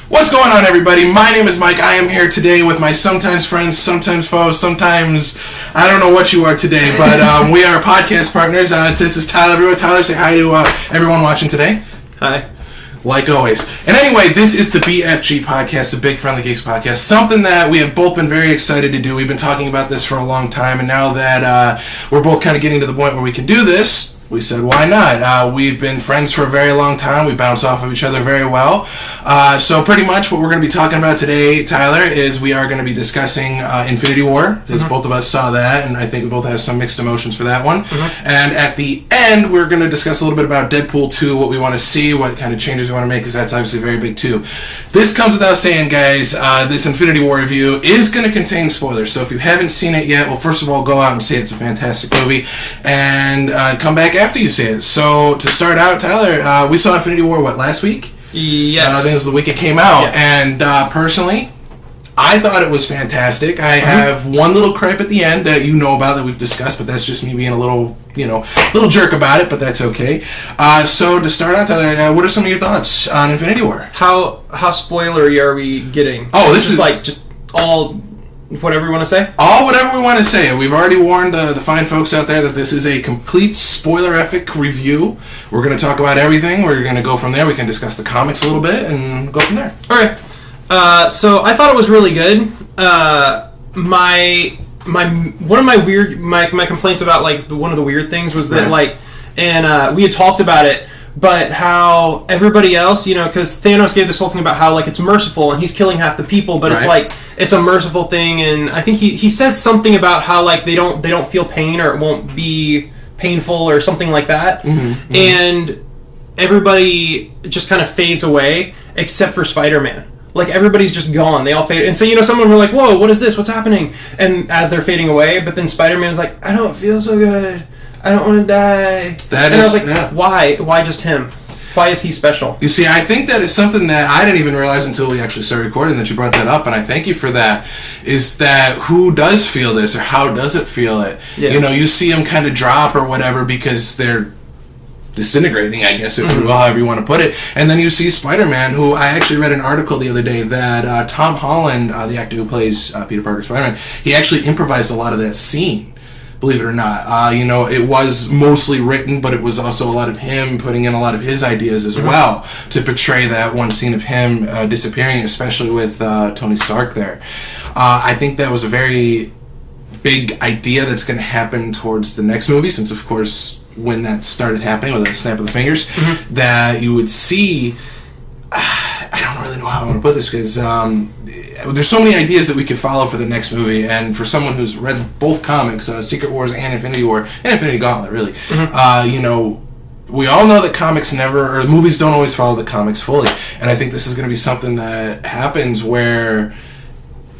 What's going on, everybody? My name is Mike. I am here today with my sometimes friends, sometimes foes, sometimes I don't know what you are today, but we are podcast partners. This is Tyler. Everyone, Tyler, say hi to everyone watching today. Hi. Like always. And anyway, this is the BFG Podcast, the Big Friendly Geeks Podcast, something that we have both been very excited to do. We've been talking about this for a long time, and now that we're both kind of getting to the point where we can do this, we said, why not? We've been friends for a very long time. We bounce off of each other very well. So pretty much what we're going to be talking about today, Tyler, is we are going to be discussing Infinity War, because both of us saw that, and I think we both have some mixed emotions for that one. And at the end, we're going to discuss a little bit about Deadpool 2, what we want to see, what kind of changes we want to make, because that's obviously very big too. This comes without saying, guys, this Infinity War review is going to contain spoilers. So if you haven't seen it yet, well, first of all, go out and see it. It's a fantastic movie. And come back after you see it. So to start out, Tyler, we saw Infinity War, what, last week? Yes. I think it was the week it came out. Yeah. And personally, I thought it was fantastic. I have one little gripe at the end that you know about that we've discussed, but that's just me being a little, little jerk about it, but that's okay. So to start out, Tyler, what are some of your thoughts on Infinity War? How spoilery are we getting? Oh, this is like just all whatever we want to say? All whatever we want to say. We've already warned the fine folks out there that this is a complete spoiler-epic review. We're going to talk about everything. We're going to go from there. We can discuss the comics a little bit and go from there. All right. So I thought it was really good. One of my complaints about one of the weird things was that we had talked about it, but how everybody else, because Thanos gave this whole thing about how it's merciful and he's killing half the people, but it's a merciful thing, and I think he says something about how they don't feel pain, or it won't be painful or something like that, and everybody just kind of fades away except for Spider-Man. Everybody's just gone. They all fade. And so, someone were like, whoa, what is this? What's happening? And as they're fading away, but then Spider-Man's like, I don't feel so good. I don't want to die. I was like, why? Why just him? Why is he special? You see, I think that is something that I didn't even realize until we actually started recording that you brought that up, and I thank you for that, is that who does feel this, or how does it feel it? Yeah. You see them kind of drop or whatever because they're disintegrating, I guess, if you will, however you want to put it. And then you see Spider-Man, who I actually read an article the other day that Tom Holland, the actor who plays Peter Parker Spider-Man, he actually improvised a lot of that scene. Believe it or not. It was mostly written, but it was also a lot of him putting in a lot of his ideas as well to portray that one scene of him disappearing, especially with Tony Stark there. I think that was a very big idea that's going to happen towards the next movie, since, of course, when that started happening, with a snap of the fingers, that you would see... I don't really know how I want to put this, because there's so many ideas that we could follow for the next movie, and for someone who's read both comics, Secret Wars and Infinity War, and Infinity Gauntlet, really, we all know that movies don't always follow the comics fully, and I think this is going to be something that happens where...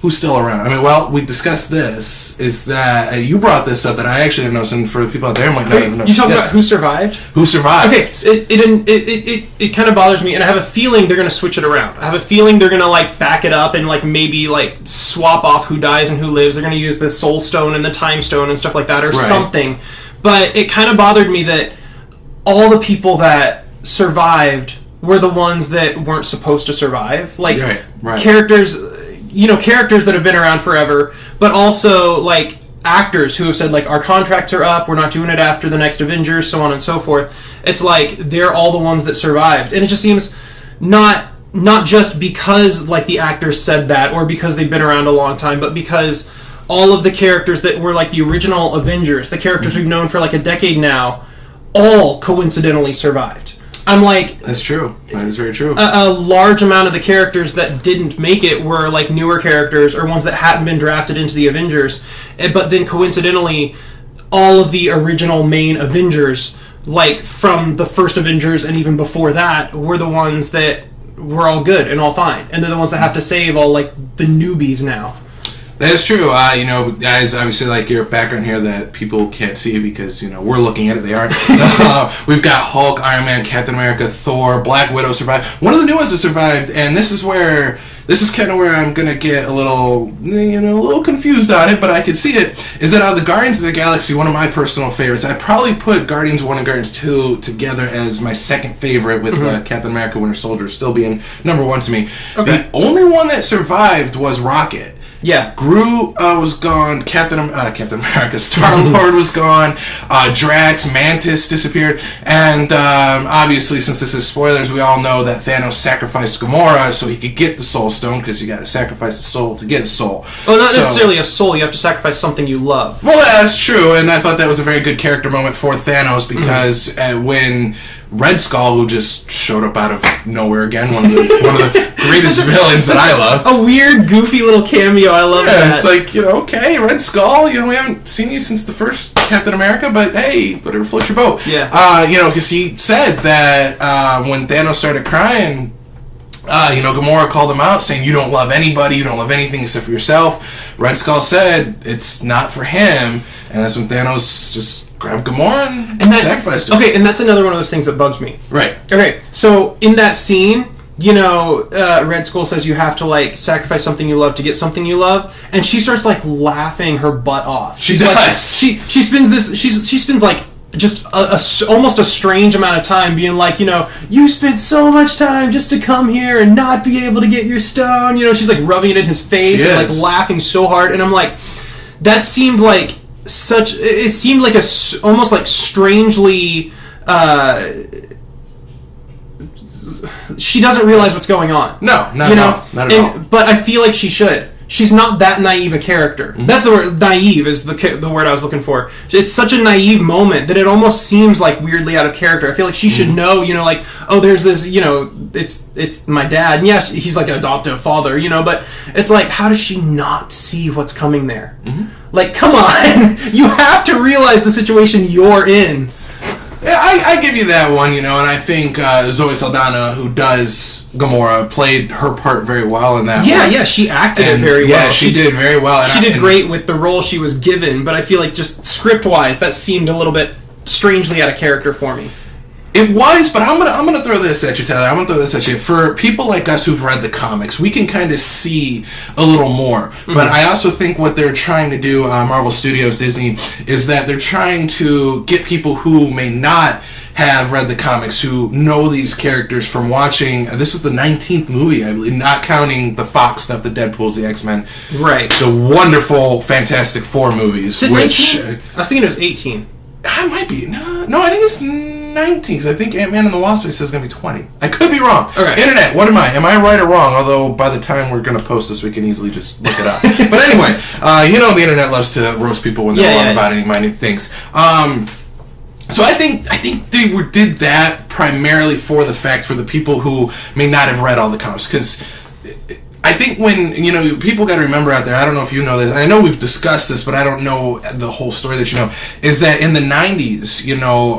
Who's still around? We discussed this, is that you brought this up that I actually didn't know, and for people out there might not even know. You talking about who survived? Who survived? Okay, it kind of bothers me, and I have a feeling they're going to switch it around. I have a feeling they're going to back it up and maybe swap off who dies and who lives. They're going to use the Soul Stone and the Time Stone and stuff like that, or something. But it kind of bothered me that all the people that survived were the ones that weren't supposed to survive. Characters... characters that have been around forever, but also, actors who have said, our contracts are up, we're not doing it after the next Avengers, so on and so forth. It's they're all the ones that survived. And it just seems not just because, the actors said that, or because they've been around a long time, but because all of the characters that were, the original Avengers, the characters we've known for, a decade now, all coincidentally survived. I'm that's true. That is very true. A large amount of the characters that didn't make it were newer characters, or ones that hadn't been drafted into the Avengers. But then coincidentally, all of the original main Avengers, from the first Avengers and even before that, were the ones that were all good and all fine. And they're the ones that have to save all the newbies now. That is true. Guys, obviously, like your background here that people can't see because, we're looking at it, they aren't. We've got Hulk, Iron Man, Captain America, Thor, Black Widow survived. One of the new ones that survived, and this is kind of where I'm going to get a little confused on it, but I can see it, is that out of the Guardians of the Galaxy, one of my personal favorites, I probably put Guardians 1 and Guardians 2 together as my second favorite, with Captain America Winter Soldier still being number one to me. Okay. The only one that survived was Rocket. Yeah. Groot was gone. Captain America, Star-Lord was gone. Drax, Mantis disappeared. And obviously, since this is spoilers, we all know that Thanos sacrificed Gamora so he could get the Soul Stone, because you got to sacrifice a soul to get a soul. Well, not necessarily a soul. You have to sacrifice something you love. Well, that's true, and I thought that was a very good character moment for Thanos, because when Red Skull, who just showed up out of nowhere again, one of the greatest villains that I love. A weird, goofy little cameo. I love that. It's like, okay, Red Skull, we haven't seen you since the first Captain America, but hey, whatever floats your boat. Yeah. Because he said that when Thanos started crying, Gamora called him out saying, you don't love anybody, you don't love anything except for yourself. Red Skull said it's not for him, and that's when Thanos just grabbed Gamora and sacrificed him. Okay, and that's another one of those things that bugs me. Right. Okay, so in that scene, Red Skull says you have to sacrifice something you love to get something you love, and she starts laughing her butt off. She does. She spends just almost a strange amount of time being you spent so much time just to come here and not be able to get your stone. She's rubbing it in his face and laughing so hard, and I'm that seemed like it seemed like almost strangely. She doesn't realize what's going on. No, not at all. But I feel like she should. She's not that naive a character. Mm-hmm. That's the word. Naive is the word I was looking for. It's such a naive moment that it almost seems weirdly out of character. I feel like she should know, there's this, it's my dad. And yes, he's an adoptive father, but it's how does she not see what's coming there? Mm-hmm. Come on. You have to realize the situation you're in. Yeah, I give you that one, and I think Zoe Saldana, who does Gamora, played her part very well in that one. Yeah, she acted it very well. Yeah, she did very well. She did great with the role she was given, but I feel just script-wise, that seemed a little bit strangely out of character for me. It was, but I'm gonna throw this at you, Tyler. I'm gonna throw this at you. For people like us who've read the comics, we can kind of see a little more. Mm-hmm. But I also think what they're trying to do, Marvel Studios, Disney, is that they're trying to get people who may not have read the comics, who know these characters from watching. This was the 19th movie, I believe, not counting the Fox stuff, the Deadpools, the X-Men. Right. The wonderful Fantastic Four movies. Is it 19? I was thinking it was 18. I might be. No, I think it's 19, because I think Ant-Man and the Wasp says it's going to be 20. I could be wrong. Okay. Internet, what am I? Am I right or wrong? Although, by the time we're going to post this, we can easily just look it up. But anyway, the internet loves to roast people when they're wrong about any minute things. So I think they did that primarily for the people who may not have read all the comics, because I think when, people got to remember out there, I don't know if you know this, I know we've discussed this, but I don't know the whole story that you know, is that in the 90s,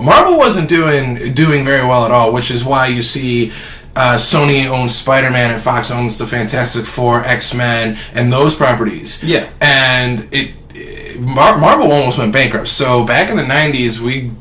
Marvel wasn't doing very well at all, which is why you see Sony owns Spider-Man and Fox owns the Fantastic Four, X-Men, and those properties. Yeah. And Marvel almost went bankrupt. So back in the 90s, we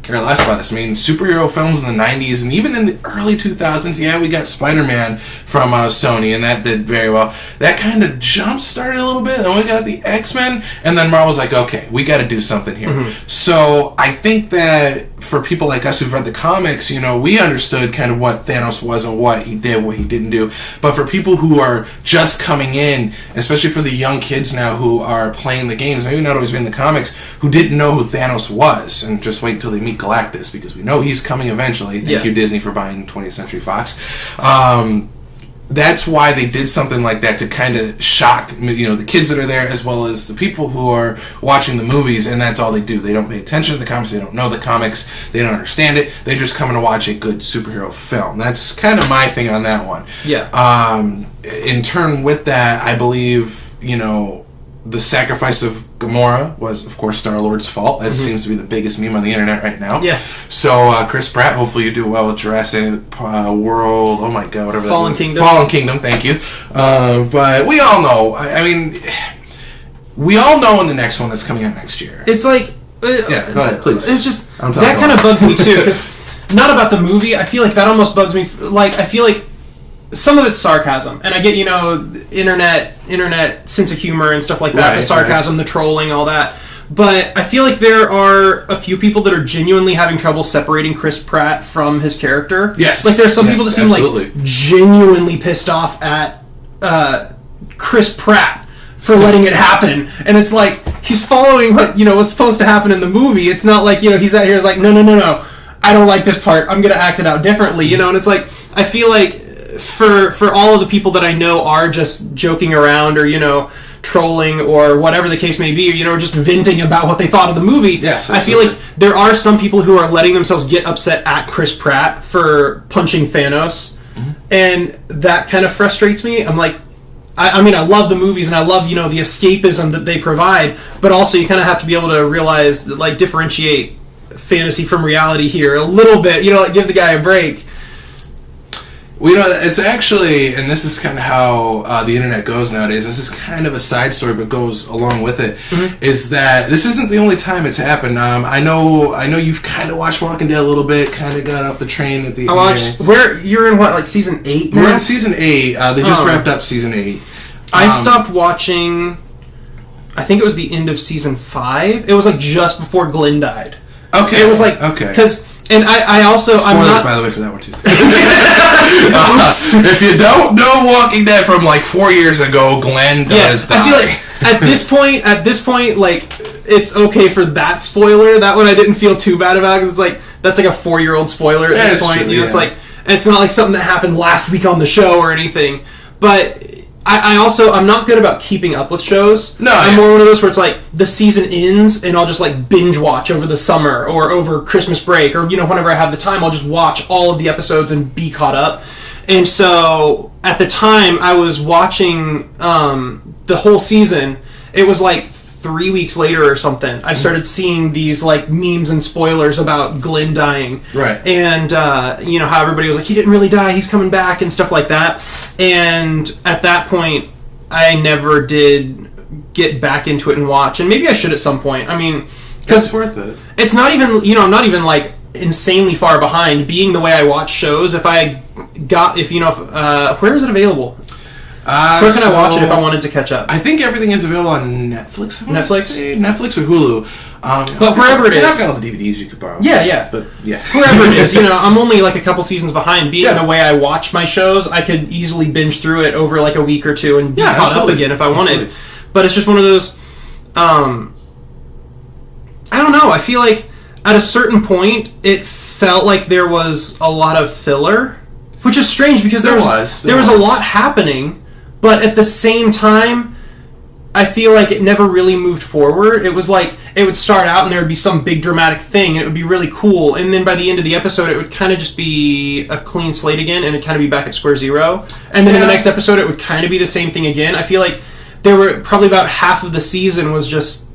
care less about this. I mean, superhero films in the 90s and even in the early 2000s, we got Spider-Man from Sony, and that did very well. That kind of jump-started a little bit, and then we got the X-Men, and then Marvel's like, okay, we got to do something here. Mm-hmm. So I think that for people like us who've read the comics, we understood kind of what Thanos was and what he did, what he didn't do. But for people who are just coming in, especially for the young kids now who are playing the games, maybe not always reading the comics, who didn't know who Thanos was, and just wait until they meet Galactus, because we know he's coming eventually. Thank you, Disney, for buying 20th Century Fox. That's why they did something like that, to kind of shock the kids that are there, as well as the people who are watching the movies, and that's all they do. They don't pay attention to the comics, they don't know the comics, they don't understand it, they just come in to watch a good superhero film. That's kind of my thing on that one. Yeah. In turn with that, I believe, the sacrifice of Gamora was, of course, Star-Lord's fault. That seems to be the biggest meme on the internet right now. Yeah. So, Chris Pratt, hopefully you do well with Jurassic World. Oh my God, whatever. Fallen Kingdom. Fallen Kingdom, thank you. But we all know. I mean, we all know in the next one that's coming out next year. It's like... yeah, go ahead, please. It's just... That kind of bugs me, too, because... Not about the movie. I feel like that almost bugs me. Like, I feel like some of it's sarcasm. And I get, internet sense of humor and stuff like that. Right, the sarcasm, the trolling, all that. But I feel like there are a few people that are genuinely having trouble separating Chris Pratt from his character. Yes. Like, there's some people that seem like genuinely pissed off at Chris Pratt for letting it happen. And it's like, he's following what, what's supposed to happen in the movie. It's not like, he's out here is like, no. I don't like this part. I'm going to act it out differently, And it's like, I feel like for all of the people that I know are just joking around or, trolling or whatever the case may be, or, just venting about what they thought of the movie. Yes, I feel like there are some people who are letting themselves get upset at Chris Pratt for punching Thanos. Mm-hmm. And that kind of frustrates me. I'm like, I mean, I love the movies and I love, the escapism that they provide, but also you kind of have to be able to realize, that, differentiate fantasy from reality here a little bit, give the guy a break. Well, it's actually, and this is kind of how the internet goes nowadays, this is kind of a side story but goes along with it, is that this isn't the only time it's happened. I know you've kind of watched Walking Dead a little bit, kind of got off the train at the end. You're in what, season 8 now? We're in season 8. They just wrapped up season 8. I stopped watching, I think it was the end of season 5. It was just before Glenn died. Okay. It was because, and I also... Spoilers, I'm not, by the way, for that one, too. If you don't know Walking Dead from, 4 years ago, Glenn does die. I feel like, at this point, it's okay for that spoiler. That one I didn't feel too bad about, because that's a 4-year-old spoiler at this point. True, it's not something that happened last week on the show or anything. But... I'm not good about keeping up with shows. No, I'm more one of those where it's the season ends and I'll just binge watch over the summer or over Christmas break or whenever I have the time, I'll just watch all of the episodes and be caught up. And so at the time I was watching the whole season. It was 3 weeks later or something, I started seeing these memes and spoilers about Glenn dying. Right. And how everybody was he didn't really die, he's coming back and stuff like that. And at that point I never did get back into it and watch. And maybe I should at some point. I mean, because it's worth it. It's not even, I'm not even insanely far behind being the way I watch shows. If where is it available? Where can I watch it if I wanted to catch up? I think everything is available on Netflix. Netflix or Hulu. But wherever it is. I've got all the DVDs you could borrow. Yeah. But yeah. Wherever it is. I'm only a couple seasons behind. Being the way I watch my shows, I could easily binge through it over a week or two and be caught up again if I wanted. Absolutely. But it's just one of those... I don't know. I feel like at a certain point, it felt like there was a lot of filler. Which is strange because there was a lot happening. But at the same time, I feel like it never really moved forward. It was it would start out and there would be some big dramatic thing, and it would be really cool. And then by the end of the episode, it would kind of just be a clean slate again, and it'd kind of be back at square zero. And then in the next episode, it would kind of be the same thing again. I feel like there were probably about half of the season was just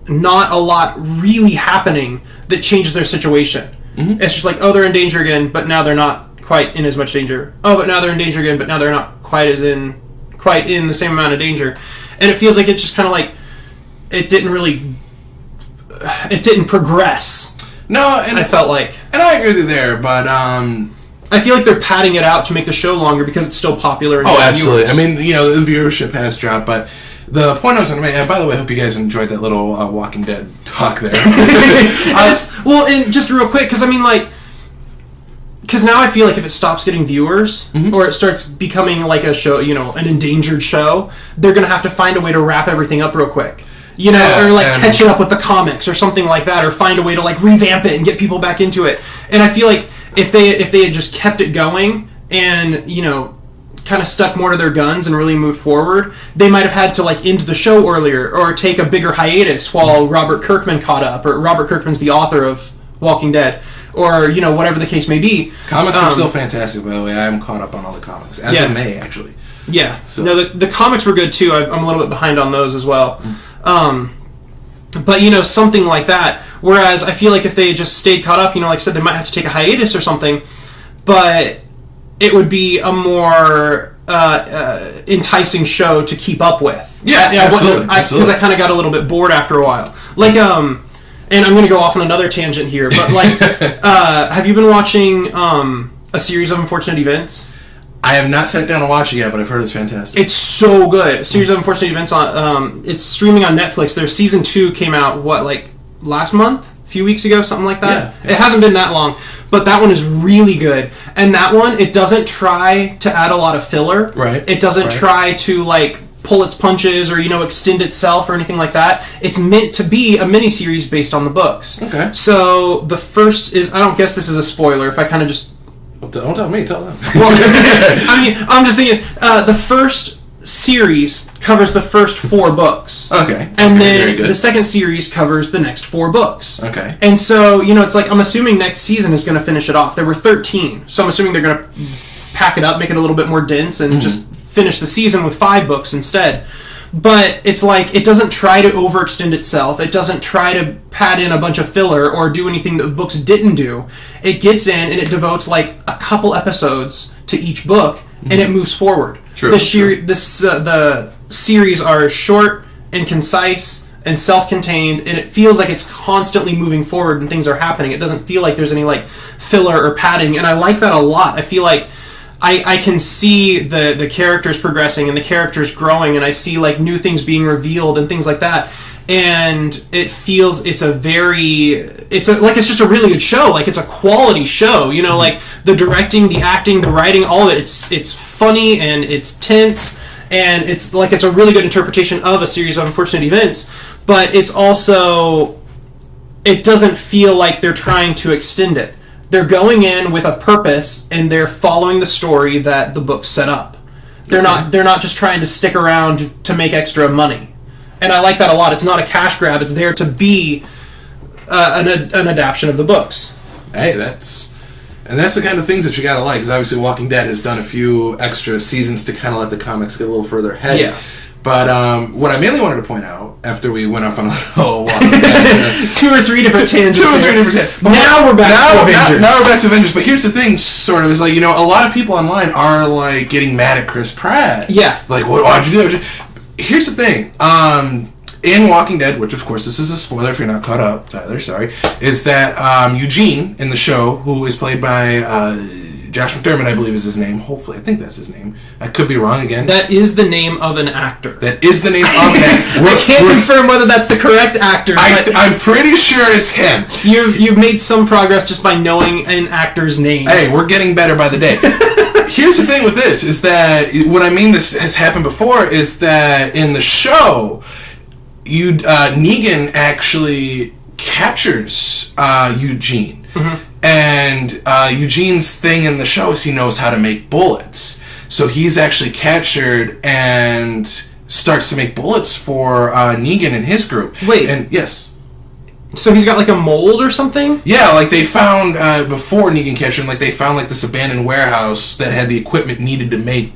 not a lot really happening that changes their situation. Mm-hmm. It's just they're in danger again, but now they're not quite in as much danger. Oh, but now they're in danger again, but now they're not quite in the same amount of danger. And it feels like it's just kind of it didn't progress. No, and I felt like, and I agree with you there, but I feel like they're padding it out to make the show longer because it's still popular. And absolutely. Viewers. I mean, the viewership has dropped, but the point I was going to make, and by the way, I hope you guys enjoyed that little Walking Dead talk there. And just real quick, because I mean, because now I feel like if it stops getting viewers, or it starts becoming a show, an endangered show, they're going to have to find a way to wrap everything up real quick. Or catch it up with the comics or something like that, or find a way to revamp it and get people back into it. And I feel like if they had just kept it going and, kind of stuck more to their guns and really moved forward, they might have had to end the show earlier or take a bigger hiatus while Robert Kirkman caught up, or Robert Kirkman's the author of Walking Dead. Or, whatever the case may be. Comics are still fantastic, by the way. I am caught up on all the comics. As of May, actually. Yeah. So. No, the comics were good, too. I'm a little bit behind on those as well. But, something like that. Whereas, I feel like if they had just stayed caught up, like I said, they might have to take a hiatus or something. But it would be a more enticing show to keep up with. Absolutely. Because I kind of got a little bit bored after a while. Like, and I'm going to go off on another tangent here, but like, have you been watching A Series of Unfortunate Events? I have not sat down and watched it yet, but I've heard it's fantastic. It's so good. A Series of Unfortunate Events on it's streaming on Netflix. Their season 2 came out last month, a few weeks ago, something like that. Yeah. It hasn't been that long, but that one is really good. And that one, it doesn't try to add a lot of filler. Right. It doesn't try to like pull its punches or extend itself or anything like that. It's meant to be a miniseries based on the books. Okay. So the first is, I don't guess this is a spoiler if I kind of just. Don't tell me, tell them. Well, I mean, I'm just thinking, the first series covers the first 4 books. Okay. And then the second series covers the next 4 books. Okay. And so, it's like, I'm assuming next season is going to finish it off. There were 13, so I'm assuming they're going to pack it up, make it a little bit more dense, and just finish the season with 5 books instead. But it's like, it doesn't try to overextend itself. It doesn't try to pad in a bunch of filler or do anything that the books didn't do. It gets in and it devotes like a couple episodes to each book, and it moves forward. True. The series are short and concise and self-contained, and it feels like it's constantly moving forward and things are happening. It doesn't feel like there's any like filler or padding, and I like that a lot. I feel like I can see the characters progressing and the characters growing, and I see like new things being revealed and things like that. And it feels it's just a really good show. Like, it's a quality show. Like the directing, the acting, the writing, all of it. It's funny and it's tense, and it's a really good interpretation of A Series of Unfortunate Events. But it's also, it doesn't feel like they're trying to extend it. They're going in with a purpose, and they're following the story that the book set up. They're not just trying to stick around to make extra money. And I like that a lot. It's not a cash grab. It's there to be an adaptation of the books. Hey, that's the kind of things that you gotta like. Because obviously, Walking Dead has done a few extra seasons to kind of let the comics get a little further ahead. Yeah. But what I mainly wanted to point out, after we went off on a little Walking Dead, 2 or 3 different tangents. Now we're back to Avengers. Now we're back to Avengers. But here's the thing, sort of, is like, a lot of people online are like getting mad at Chris Pratt. Yeah. Like, why'd you do that? Here's the thing. In Walking Dead, which of course this is a spoiler if you're not caught up, Tyler, sorry, is that Eugene in the show, who is played by Josh McDermott, I believe is his name. Hopefully, I think that's his name. I could be wrong again. That is the name of an actor. That is the name of an actor. I can't confirm whether that's the correct actor. I'm pretty sure it's him. You've made some progress just by knowing an actor's name. Hey, we're getting better by the day. Here's the thing with this, is that what I mean this has happened before, is that in the show, Negan actually captures Eugene. Mm-hmm. And Eugene's thing in the show is he knows how to make bullets. So he's actually captured and starts to make bullets for Negan and his group. Wait. And yes. So he's got like a mold or something? Yeah, like they found, before Negan captured him, like they found like this abandoned warehouse that had the equipment needed to make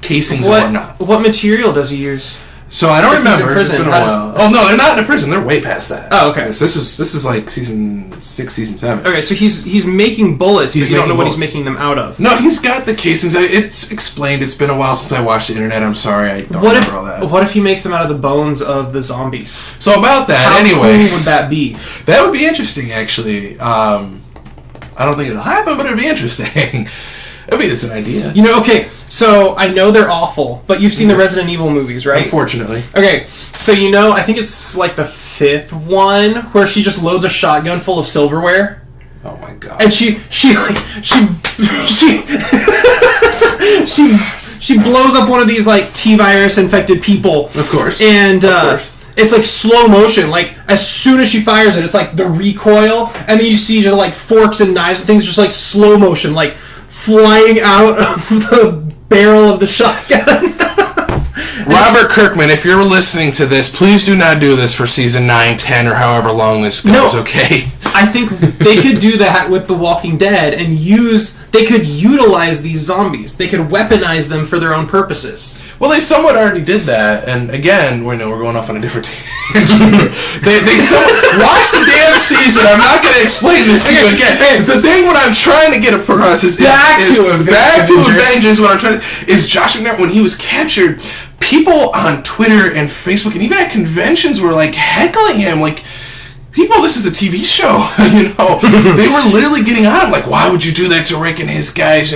casings and whatnot. What material does he use? So I don't remember. It's been a while. Oh no, they're not in a prison. They're way past that. Oh, okay. So this is like season 6, season 7. Okay, so he's making bullets, but you don't know what he's making them out of. No, he's got the casings. It's explained. It's been a while since I watched the internet. I'm sorry, I don't remember all that. What if he makes them out of the bones of the zombies? So about that, How anyway. cool would that be? That would be interesting, actually. I don't think it'll happen, but it'd be interesting. I mean, it's an idea. Okay, so I know they're awful, but you've seen the Resident Evil movies, right? Unfortunately. Okay, so I think it's like the 5th one where she just loads a shotgun full of silverware. Oh my god. And she blows up one of these like T-virus infected people. Of course. And it's like slow motion. Like as soon as she fires it, it's like the recoil, and then you see just like forks and knives and things just like slow motion, like flying out of the barrel of the shotgun. Robert Kirkman, if you're listening to this, please do not do this for season 9, 10, or however long this goes, okay? I think they could do that with The Walking Dead and they could utilize these zombies. They could weaponize them for their own purposes. Well, they somewhat already did that, and again, we're going off on a different tangent. they somewhat watch the damn season. I'm not going to explain this to you again. The thing what I'm trying to get across is back to Avengers. What I'm trying to is Josh McNair, when he was captured, people on Twitter and Facebook and even at conventions were like heckling him, like, people, this is a TV show, They were literally getting on him, like, why would you do that to Rick and his guys?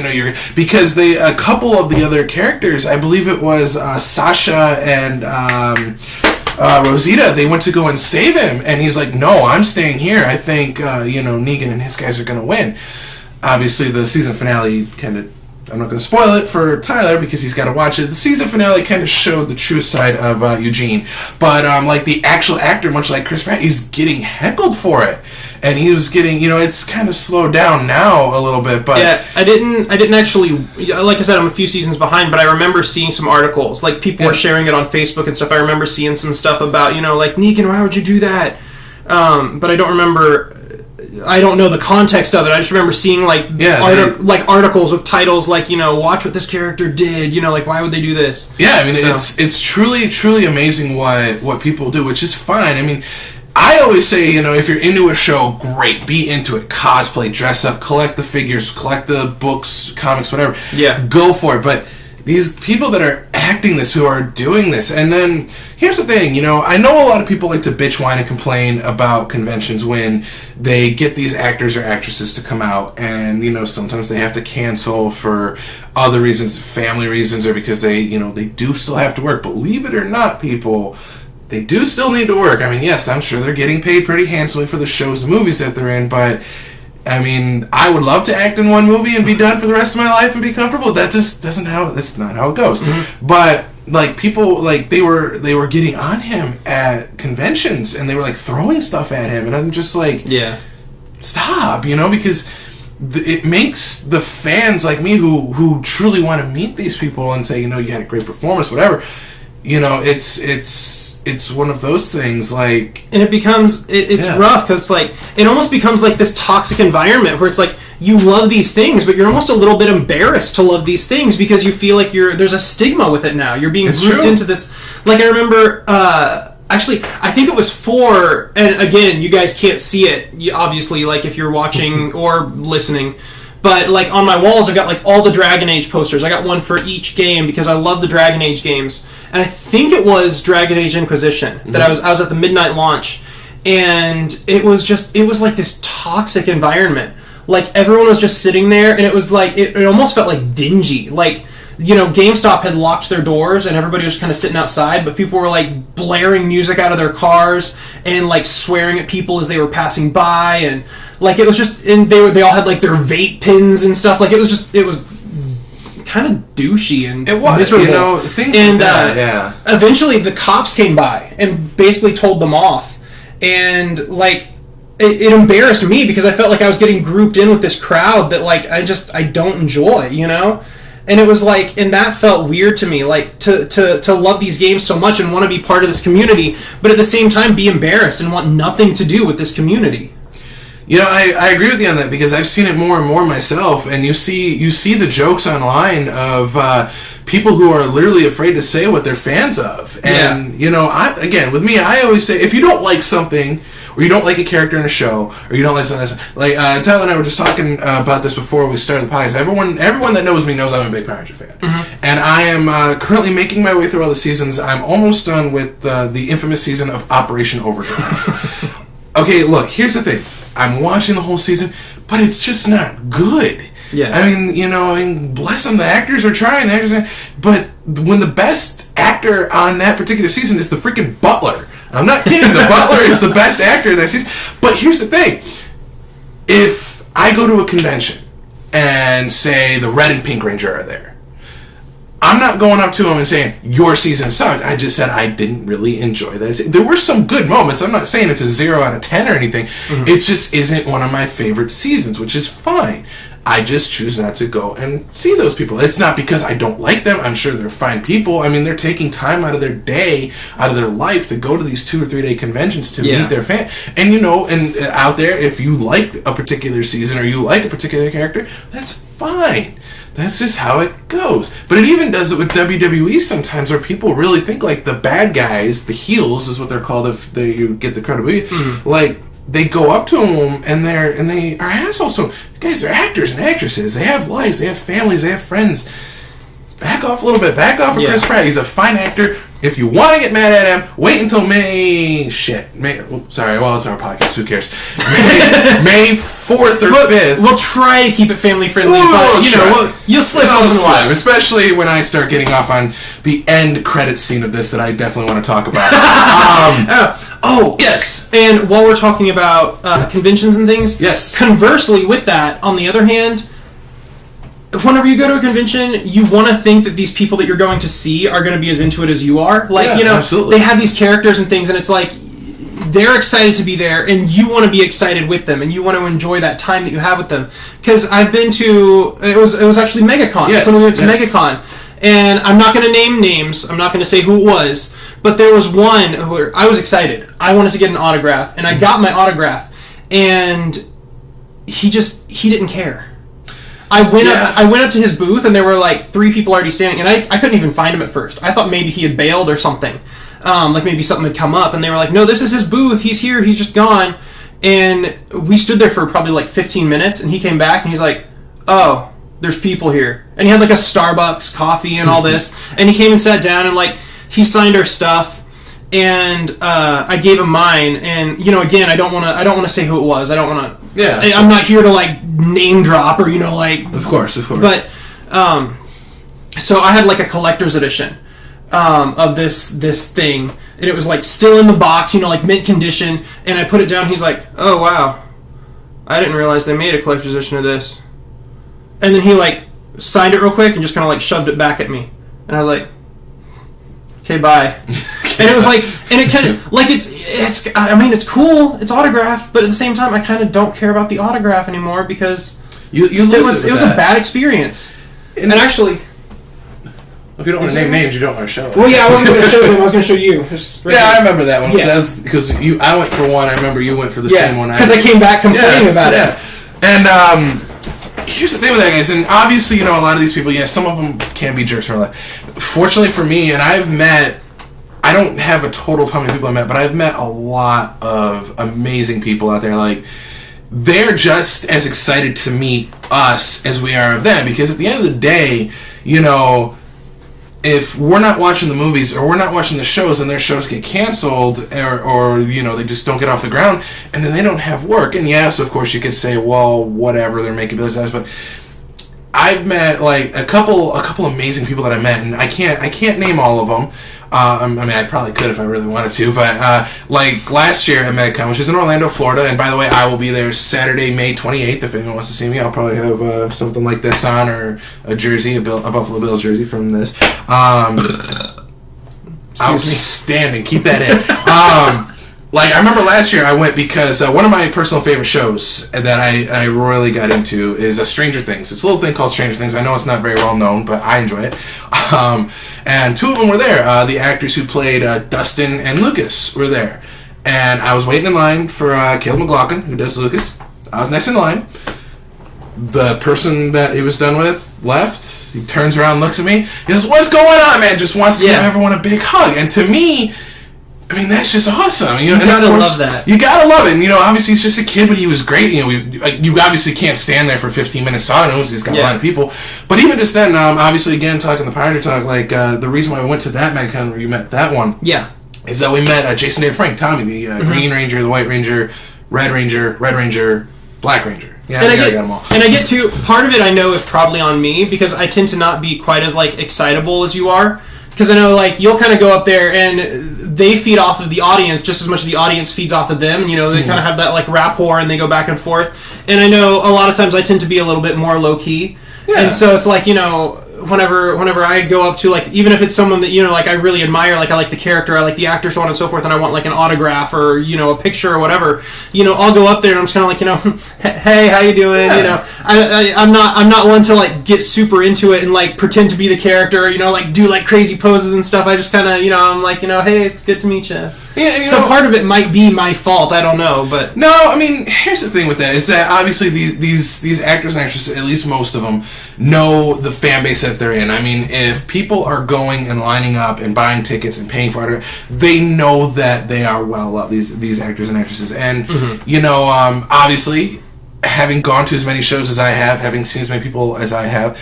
Because a couple of the other characters, I believe it was Sasha and Rosita, they went to go and save him, and he's like, no, I'm staying here. I think, Negan and his guys are going to win. Obviously, the season finale kind of, I'm not going to spoil it for Tyler because he's got to watch it. The season finale kind of showed the true side of Eugene. But, the actual actor, much like Chris Pratt, he's getting heckled for it. And he was getting, it's kind of slowed down now a little bit, but... Yeah, I didn't actually... Like I said, I'm a few seasons behind, but I remember seeing some articles. Like, people were sharing it on Facebook and stuff. I remember seeing some stuff about, like, Negan, why would you do that? But I don't remember... I don't know the context of it. I just remember seeing articles with titles like, watch what this character did. Like, why would they do this? Yeah, I mean, it's truly amazing what people do, which is fine. I mean, I always say, if you're into a show, great, be into it. Cosplay, dress up, collect the figures, collect the books, comics, whatever. Yeah, go for it. But these people that are acting this, who are doing this, and then here's the thing, I know a lot of people like to bitch, whine, and complain about conventions when they get these actors or actresses to come out, and sometimes they have to cancel for other reasons, family reasons, or because they do still have to work. Believe it or not, people, they do still need to work. I mean, yes, I'm sure they're getting paid pretty handsomely for the shows and movies that they're in, but I mean, I would love to act in one movie and be done for the rest of my life and be comfortable. That's not how it goes. Mm-hmm. But people, they were getting on him at conventions, and they were throwing stuff at him, and I'm just like, yeah, stop, because it makes the fans like me who truly want to meet these people and say, you had a great performance, whatever. It's one of those things, and it becomes it's rough because it almost becomes this toxic environment where it's you love these things, but you're almost a little bit embarrassed to love these things because you feel like there's a stigma with it now. You're being grouped into this. I remember, actually, I think it was 4, and again, you guys can't see it, obviously, if you're watching or listening. But, on my walls, I've got, all the Dragon Age posters. I got one for each game because I love the Dragon Age games. And I think it was Dragon Age Inquisition that I was at the midnight launch. And it was this toxic environment. Everyone was just sitting there, and it was it almost felt dingy. GameStop had locked their doors, and everybody was kind of sitting outside, but people were, blaring music out of their cars and, swearing at people as they were passing by, and, it was just, and they all had, their vape pins and stuff. It was kind of douchey and miserable. Things like that, yeah. Eventually, the cops came by and basically told them off, and, it embarrassed me because I felt like I was getting grouped in with this crowd that, I don't enjoy, And it was and that felt weird to me, to love these games so much and want to be part of this community, but at the same time be embarrassed and want nothing to do with this community. I agree with you on that because I've seen it more and more myself, and you see the jokes online of people who are literally afraid to say what they're fans of. And, with me, I always say, if you don't like something, or you don't like a character in a show, or you don't like something, Tyler and I were just talking about this before we started the podcast. Everyone that knows me knows I'm a big Power Ranger fan. Mm-hmm. And I am currently making my way through all the seasons. I'm almost done with the infamous season of Operation Overdrive. Okay, look, here's the thing. I'm watching the whole season, but it's just not good. Yeah. I mean, bless them, the actors are trying, but when the best actor on that particular season is the freaking Butler, I'm not kidding, the Butler is the best actor in that season. But here's the thing. If I go to a convention and say the Red and Pink Ranger are there, I'm not going up to them and saying, your season sucked. I just said I didn't really enjoy that. There were some good moments. I'm not saying it's a 0 out of 10 or anything. Mm-hmm. It just isn't one of my favorite seasons, which is fine. I just choose not to go and see those people. It's not because I don't like them. I'm sure they're fine people. I mean, they're taking time out of their day, out of their life to go to these 2 or 3 day conventions to meet their fan. And, and out there, if you like a particular season or you like a particular character, that's fine. That's just how it goes. But it even does it with WWE sometimes, where people really think like the bad guys, the heels is what they're called if you get the credibility, like, they go up to them and they are assholes. So guys, they're actors and actresses. They have lives. They have families. They have friends. Back off a little bit. Back off of Chris Pratt. He's a fine actor. If you want to get mad at him, wait until May. Sorry. Well, it's our podcast. Who cares? May 4th or 5th. We'll try to keep it family friendly, but you'll slip once in a while. Especially when I start getting off on the end credit scene of this that I definitely want to talk about. Yes. And while we're talking about conventions and things, conversely with that, on the other hand, whenever you go to a convention, you want to think that these people that you're going to see are going to be as into it as you are. Like, absolutely. They have these characters and things, and it's like they're excited to be there, and you want to be excited with them, and you want to enjoy that time that you have with them. Because I've been to it was actually MegaCon. When we went to MegaCon, and I'm not going to name names. I'm not going to say who it was, but there was one where I was excited. I wanted to get an autograph, and I got my autograph, and he didn't care. I went up to his booth, and there were like 3 people already standing, and I couldn't even find him at first. I thought maybe he had bailed or something. Like maybe something had come up, and they were like, no, this is his booth. He's here. He's just gone. And we stood there for probably like 15 minutes, and he came back, and he's like, oh, there's people here. And he had like a Starbucks coffee and all this, and he came and sat down, and like he signed our stuff. And I gave him mine, and again, I don't want to say who it was. I don't want to. Yeah. I'm not here to like name drop or like. Of course. But so I had like a collector's edition of this thing, and it was like still in the box, like mint condition. And I put it down. He's like, "Oh wow, I didn't realize they made a collector's edition of this." And then he like signed it real quick and just kind of like shoved it back at me, and I was like, "Okay, bye." And it was like, and it kind of like it's. I mean, it's cool. It's autographed, but at the same time, I kind of don't care about the autograph anymore because it was a bad experience. And actually, if you don't want to name names, you don't want to show it. Well, yeah, I wasn't going to show them. I was going to show you. I remember that one. Because I went for one. I remember you went for the same one. Because I came back complaining about it. And here's the thing with that, guys. And obviously, a lot of these people, some of them can be jerks in real life. Fortunately for me, and I don't have a total of how many people I met, but I've met a lot of amazing people out there. Like, they're just as excited to meet us as we are of them, because at the end of the day, if we're not watching the movies or we're not watching the shows and their shows get canceled or they just don't get off the ground, and then they don't have work. And yes, of course, you could say, well, whatever, they're making business, but I've met like a couple amazing people that I met, and I can't name all of them. I mean, I probably could if I really wanted to, but like last year at MegaCon, which is in Orlando, Florida, and by the way, I will be there Saturday, May 28th. If anyone wants to see me, I'll probably have something like this on, or a jersey, a Buffalo Bills jersey from this. Outstanding. Keep that in. Like, I remember last year I went because one of my personal favorite shows that I royally got into is Stranger Things. It's a little thing called Stranger Things. I know it's not very well known, but I enjoy it. And 2 of them were there. The actors who played Dustin and Lucas were there. And I was waiting in line for Caleb McLaughlin, who does Lucas. I was next in line. The person that he was done with left. He turns around, looks at me. He goes, "What's going on, man?" Just wants to give everyone a big hug. And to me, I mean, that's just awesome. You gotta love that. You gotta love it. And, obviously he's just a kid, but he was great. You obviously can't stand there for 15 minutes talking to him. He's got a line of people. But even just then, obviously, again, talking the Pirater Talk, like, the reason why we went to that MegaCon where you met that one is that we met Jason David Frank, Tommy, the Green Ranger, the White Ranger, Red Ranger, Black Ranger. Yeah, and I got them all. And I get to, part of it I know is probably on me, because I tend to not be quite as, like, excitable as you are. Because I know, like, you'll kind of go up there and they feed off of the audience just as much as the audience feeds off of them. They kind of have that, like, rapport and they go back and forth. And I know a lot of times I tend to be a little bit more low-key. Yeah. And so it's like, whenever I go up to, like, even if it's someone that, you know, like, I really admire, like, I like the character, I like the actor, so on and so forth, and I want, like, an autograph or, you know, a picture or whatever, you know, I'll go up there and I'm just kind of like, you know, hey, how you doing? Yeah. You know, I'm not one to, like, get super into it and, like, pretend to be the character, you know, like, do, like, crazy poses and stuff. I just kind of, you know, I'm like, you know, hey, it's good to meet you. Yeah, you so know, part of it might be my fault. I don't know, but no, I mean, here's the thing with that is that obviously these actors and actresses, at least most of them, know the fan base that they're in. I mean, if people are going and lining up and buying tickets and paying for it, they know that they are well loved, these actors and actresses. And you know, obviously, having gone to as many shows as I have, having seen as many people as I have,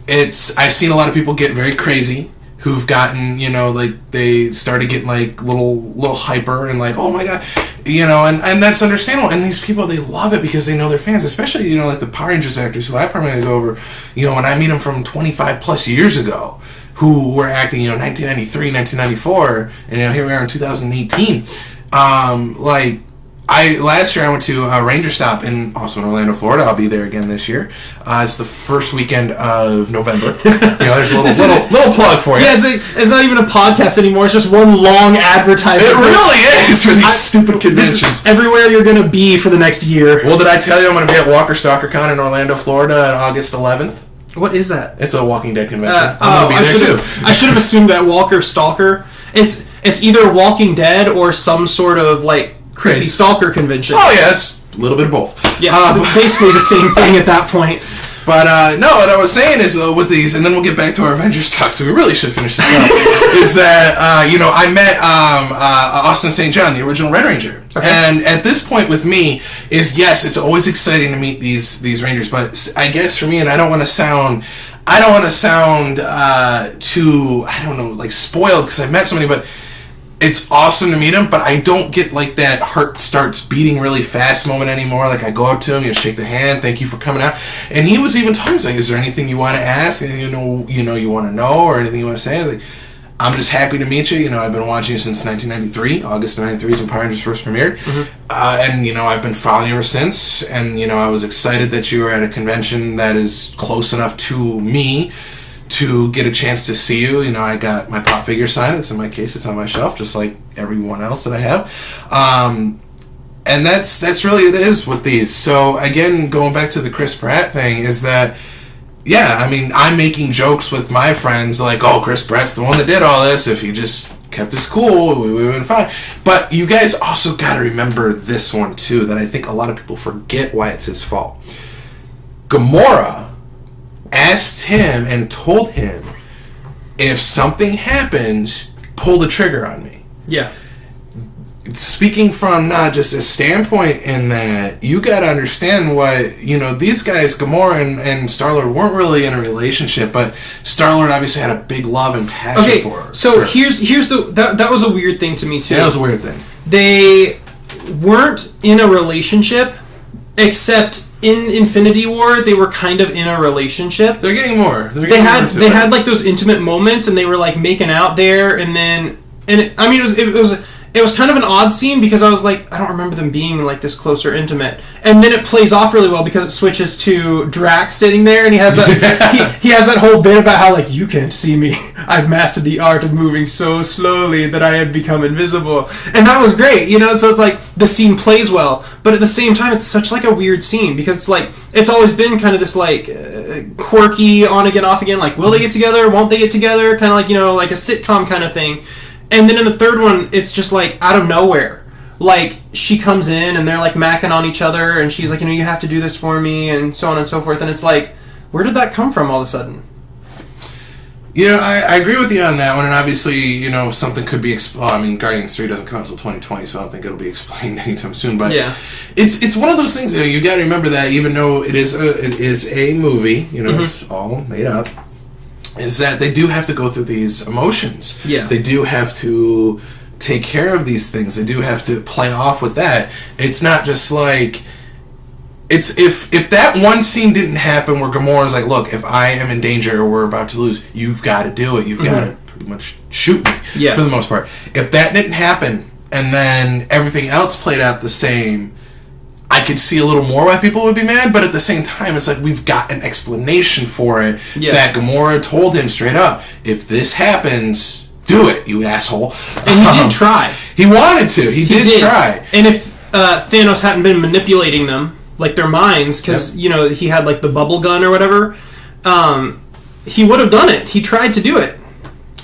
I've seen a lot of people get very crazy, who've gotten, you know, like, they started getting, like, little hyper and, like, oh my god, you know, and that's understandable. And these people, they love it because they know their fans, especially, you know, like the Power Rangers actors who I primarily go over, you know, when I meet them from 25 plus years ago, who were acting, you know, 1993, 1994, and, you know, here we are in 2018. Like, last year I went to Ranger Stop also in Orlando, Florida. I'll be there again this year. It's the first weekend of November. You know, there's a little plug for you. yeah, it's not even a podcast anymore. It's just one long advertisement. It really is for these stupid conventions. Everywhere you're going to be for the next year. Well, did I tell you I'm going to be at Walker Stalker Con in Orlando, Florida on August 11th? What is that? It's a Walking Dead convention. I'm going to be there too. I should have assumed that Walker Stalker. It's either Walking Dead or some sort of, like, creepy stalker convention. Oh yeah, it's a little bit of both. Yeah, basically the same thing at that point. But no, what I was saying is with these, and then we'll get back to our Avengers talk. So we really should finish this up. Is that you know, I met Austin St. John, the original Red Ranger, and at this point with me is yes, it's always exciting to meet these Rangers, but I guess for me, and I don't want to sound too, I don't know, like spoiled because I've met so many, but it's awesome to meet him, but I don't get like that heart starts beating really fast moment anymore. Like I go up to him, you shake their hand, thank you for coming out, and he was even talking, he's like, "Is there anything you want to ask? You want to know, or anything you want to say?" I was like, "I'm just happy to meet you. You know, I've been watching you since 1993. August of '93 is when Power Rangers first premiered, and you know, I've been following you ever since. And you know, I was excited that you were at a convention that is close enough to me to get a chance to see you. You know, I got my pop figure signed. It's in my case. It's on my shelf, just like everyone else that I have. And that's really it is with these. So again, going back to the Chris Pratt thing, is that yeah, I mean, I'm making jokes with my friends like, oh, Chris Pratt's the one that did all this. If he just kept his cool, we would have been fine. But you guys also got to remember this one too, that I think a lot of people forget why it's his fault. Gamora asked him and told him, if something happens, pull the trigger on me. Yeah. Speaking from not just a standpoint in that, you got to understand what, you know, these guys, Gamora and Star-Lord, weren't really in a relationship, but Star-Lord obviously had a big love and passion for her. So here's that was a weird thing to me too. That was a weird thing. They weren't in a relationship, except in Infinity War, they were kind of in a relationship. They're getting more. They had like those intimate moments, and they were like making out there, and it was kind of an odd scene because I was like, I don't remember them being like this close or intimate. And then it plays off really well because it switches to Drax standing there, and he has that he has that whole bit about how like, you can't see me. I've mastered the art of moving so slowly that I have become invisible. And that was great, you know. So it's like the scene plays well, but at the same time, it's such like a weird scene because it's like it's always been kind of this like quirky on again, off again. Like, will they get together? Won't they get together? Kind of like, you know, like a sitcom kind of thing. And then in the third one, it's just like out of nowhere. Like, she comes in and they're like macking on each other, and she's like, you know, you have to do this for me, and so on and so forth. And it's like, where did that come from all of a sudden? Yeah, I agree with you on that one, and obviously, you know, something could be I mean, Guardians 3 doesn't come out until 2020, so I don't think it'll be explained anytime soon. But yeah, it's one of those things. You know, you got to remember that even though it is a movie, you know, it's all made up, is that they do have to go through these emotions. Yeah, they do have to take care of these things. They do have to play off with that. It's not just like. It's if that one scene didn't happen where Gamora's like, look, if I am in danger or we're about to lose, you've got to do it. You've got to pretty much shoot me for the most part. If that didn't happen and then everything else played out the same, I could see a little more why people would be mad, but at the same time, it's like we've got an explanation for it that Gamora told him straight up, if this happens, do it, you asshole. And he did try. He wanted to. He did try. And if Thanos hadn't been manipulating them, like their minds, because, you know, he had like the bubble gun or whatever, he would have done it. He tried to do it.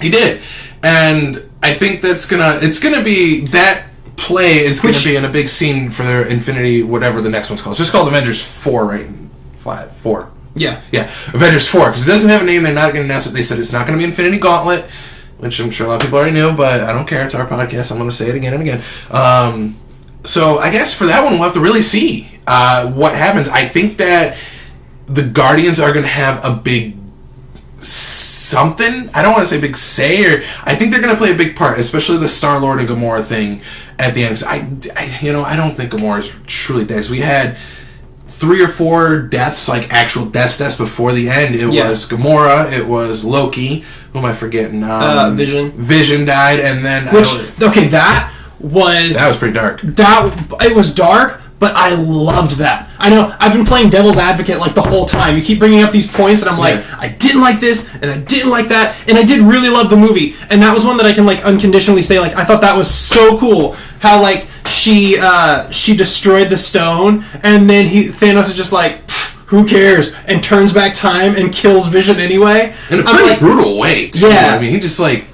He did. And I think it's gonna be, that play is going to be in a big scene for their Infinity, whatever the next one's called. It's just called Avengers 4, right? 4. Yeah. Yeah, Avengers 4, because it doesn't have a name. They're not going to announce it. They said it's not going to be Infinity Gauntlet, which I'm sure a lot of people already knew, but I don't care. It's our podcast. I'm going to say it again and again. So I guess for that one, we'll have to really see what happens. I think that the Guardians are going to have a big something. I don't want to say big say, or I think they're going to play a big part, especially the Star-Lord and Gamora thing at the end. I don't think Gamora's truly dead. We had 3 or 4 deaths, like actual deaths before the end. It was Gamora, it was Loki, who am I forgetting? Vision. Vision died, and then... that was pretty dark. It was dark, but I loved that. I know, I've been playing Devil's Advocate like the whole time. You keep bringing up these points, and I'm like, I didn't like this, and I didn't like that, and I did really love the movie. And that was one that I can like unconditionally say, like, I thought that was so cool. How like she destroyed the stone, and then Thanos is just like, who cares, and turns back time and kills Vision anyway. In a pretty brutal way, too. Yeah. I mean, he just like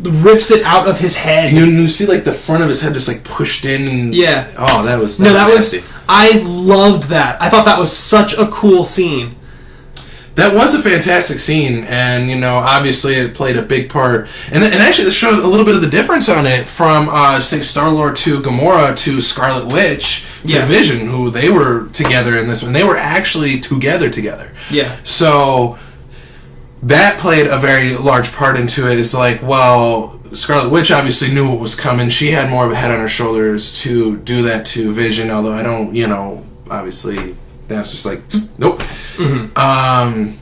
rips it out of his head. You see like the front of his head just like pushed in. And, that was nasty. I loved that. I thought that was such a cool scene. That was a fantastic scene, and obviously it played a big part. And actually, this showed a little bit of the difference on it from say Star-Lord to Gamora to Scarlet Witch to Vision, who they were together in this one. They were actually together. Yeah. So that played a very large part into it. It's like, well, Scarlet Witch obviously knew what was coming. She had more of a head on her shoulders to do that to Vision, although I don't, obviously that's just like, nope. Mm-hmm.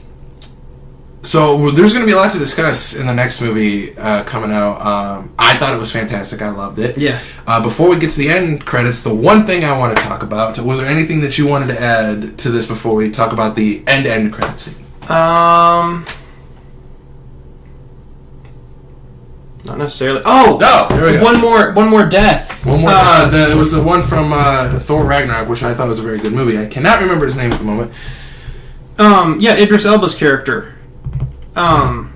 So there's going to be a lot to discuss in the next movie coming out. I thought it was fantastic. I loved it. Yeah. Before we get to the end credits, the one thing I want to talk about, was there anything that you wanted to add to this before we talk about the end credit scene? Not necessarily. There we go. One more death. One more. It was the one from Thor Ragnarok, which I thought was a very good movie. I cannot remember his name at the moment. Idris Elba's character. The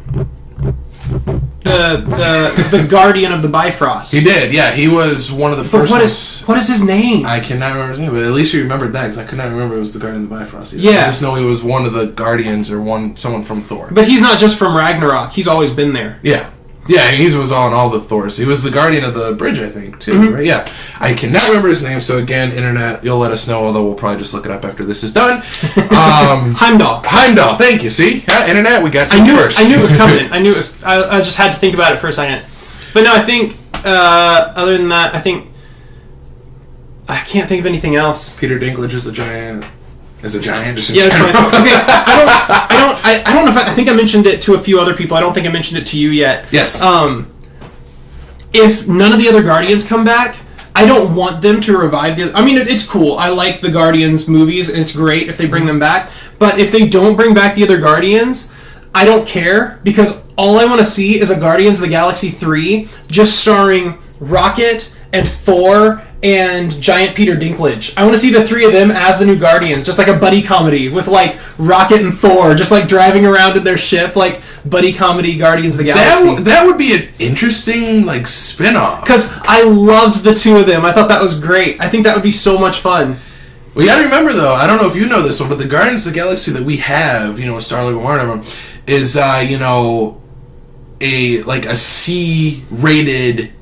guardian of the Bifrost. He did, yeah. He was one of the first ones. What is his name? I cannot remember his name, but at least you remembered that, because I could not remember it was the guardian of the Bifrost either. Yeah. I just know he was one of the guardians, or someone from Thor. But he's not just from Ragnarok. He's always been there. Yeah. Yeah, he was on all the Thors. He was the guardian of the bridge, I think, too. Mm-hmm. Right? Yeah. I cannot remember his name, so again, Internet, you'll let us know, although we'll probably just look it up after this is done. Heimdall, thank you. See? Internet, we got to first. I knew it was coming. I just had to think about it for a second. But no, I think, other than that, I can't think of anything else. Peter Dinklage is a giant. Just yeah, that's right. Okay, I don't know if I think I mentioned it to a few other people. I don't think I mentioned it to you yet. Yes. If none of the other Guardians come back, I don't want them to revive the... I mean, it's cool. I like the Guardians movies, and it's great if they bring them back. But if they don't bring back the other Guardians, I don't care, because all I want to see is a Guardians of the Galaxy 3 just starring Rocket and Thor and giant Peter Dinklage. I want to see the 3 of them as the new Guardians, just like a buddy comedy with like Rocket and Thor just like driving around in their ship, like buddy comedy Guardians of the Galaxy. That would be an interesting like spin-off. Because I loved the 2 of them. I thought that was great. I think that would be so much fun. Well, you gotta remember though, I don't know if you know this one, but the Guardians of the Galaxy that we have, Star-Lord and whatever, is a C-rated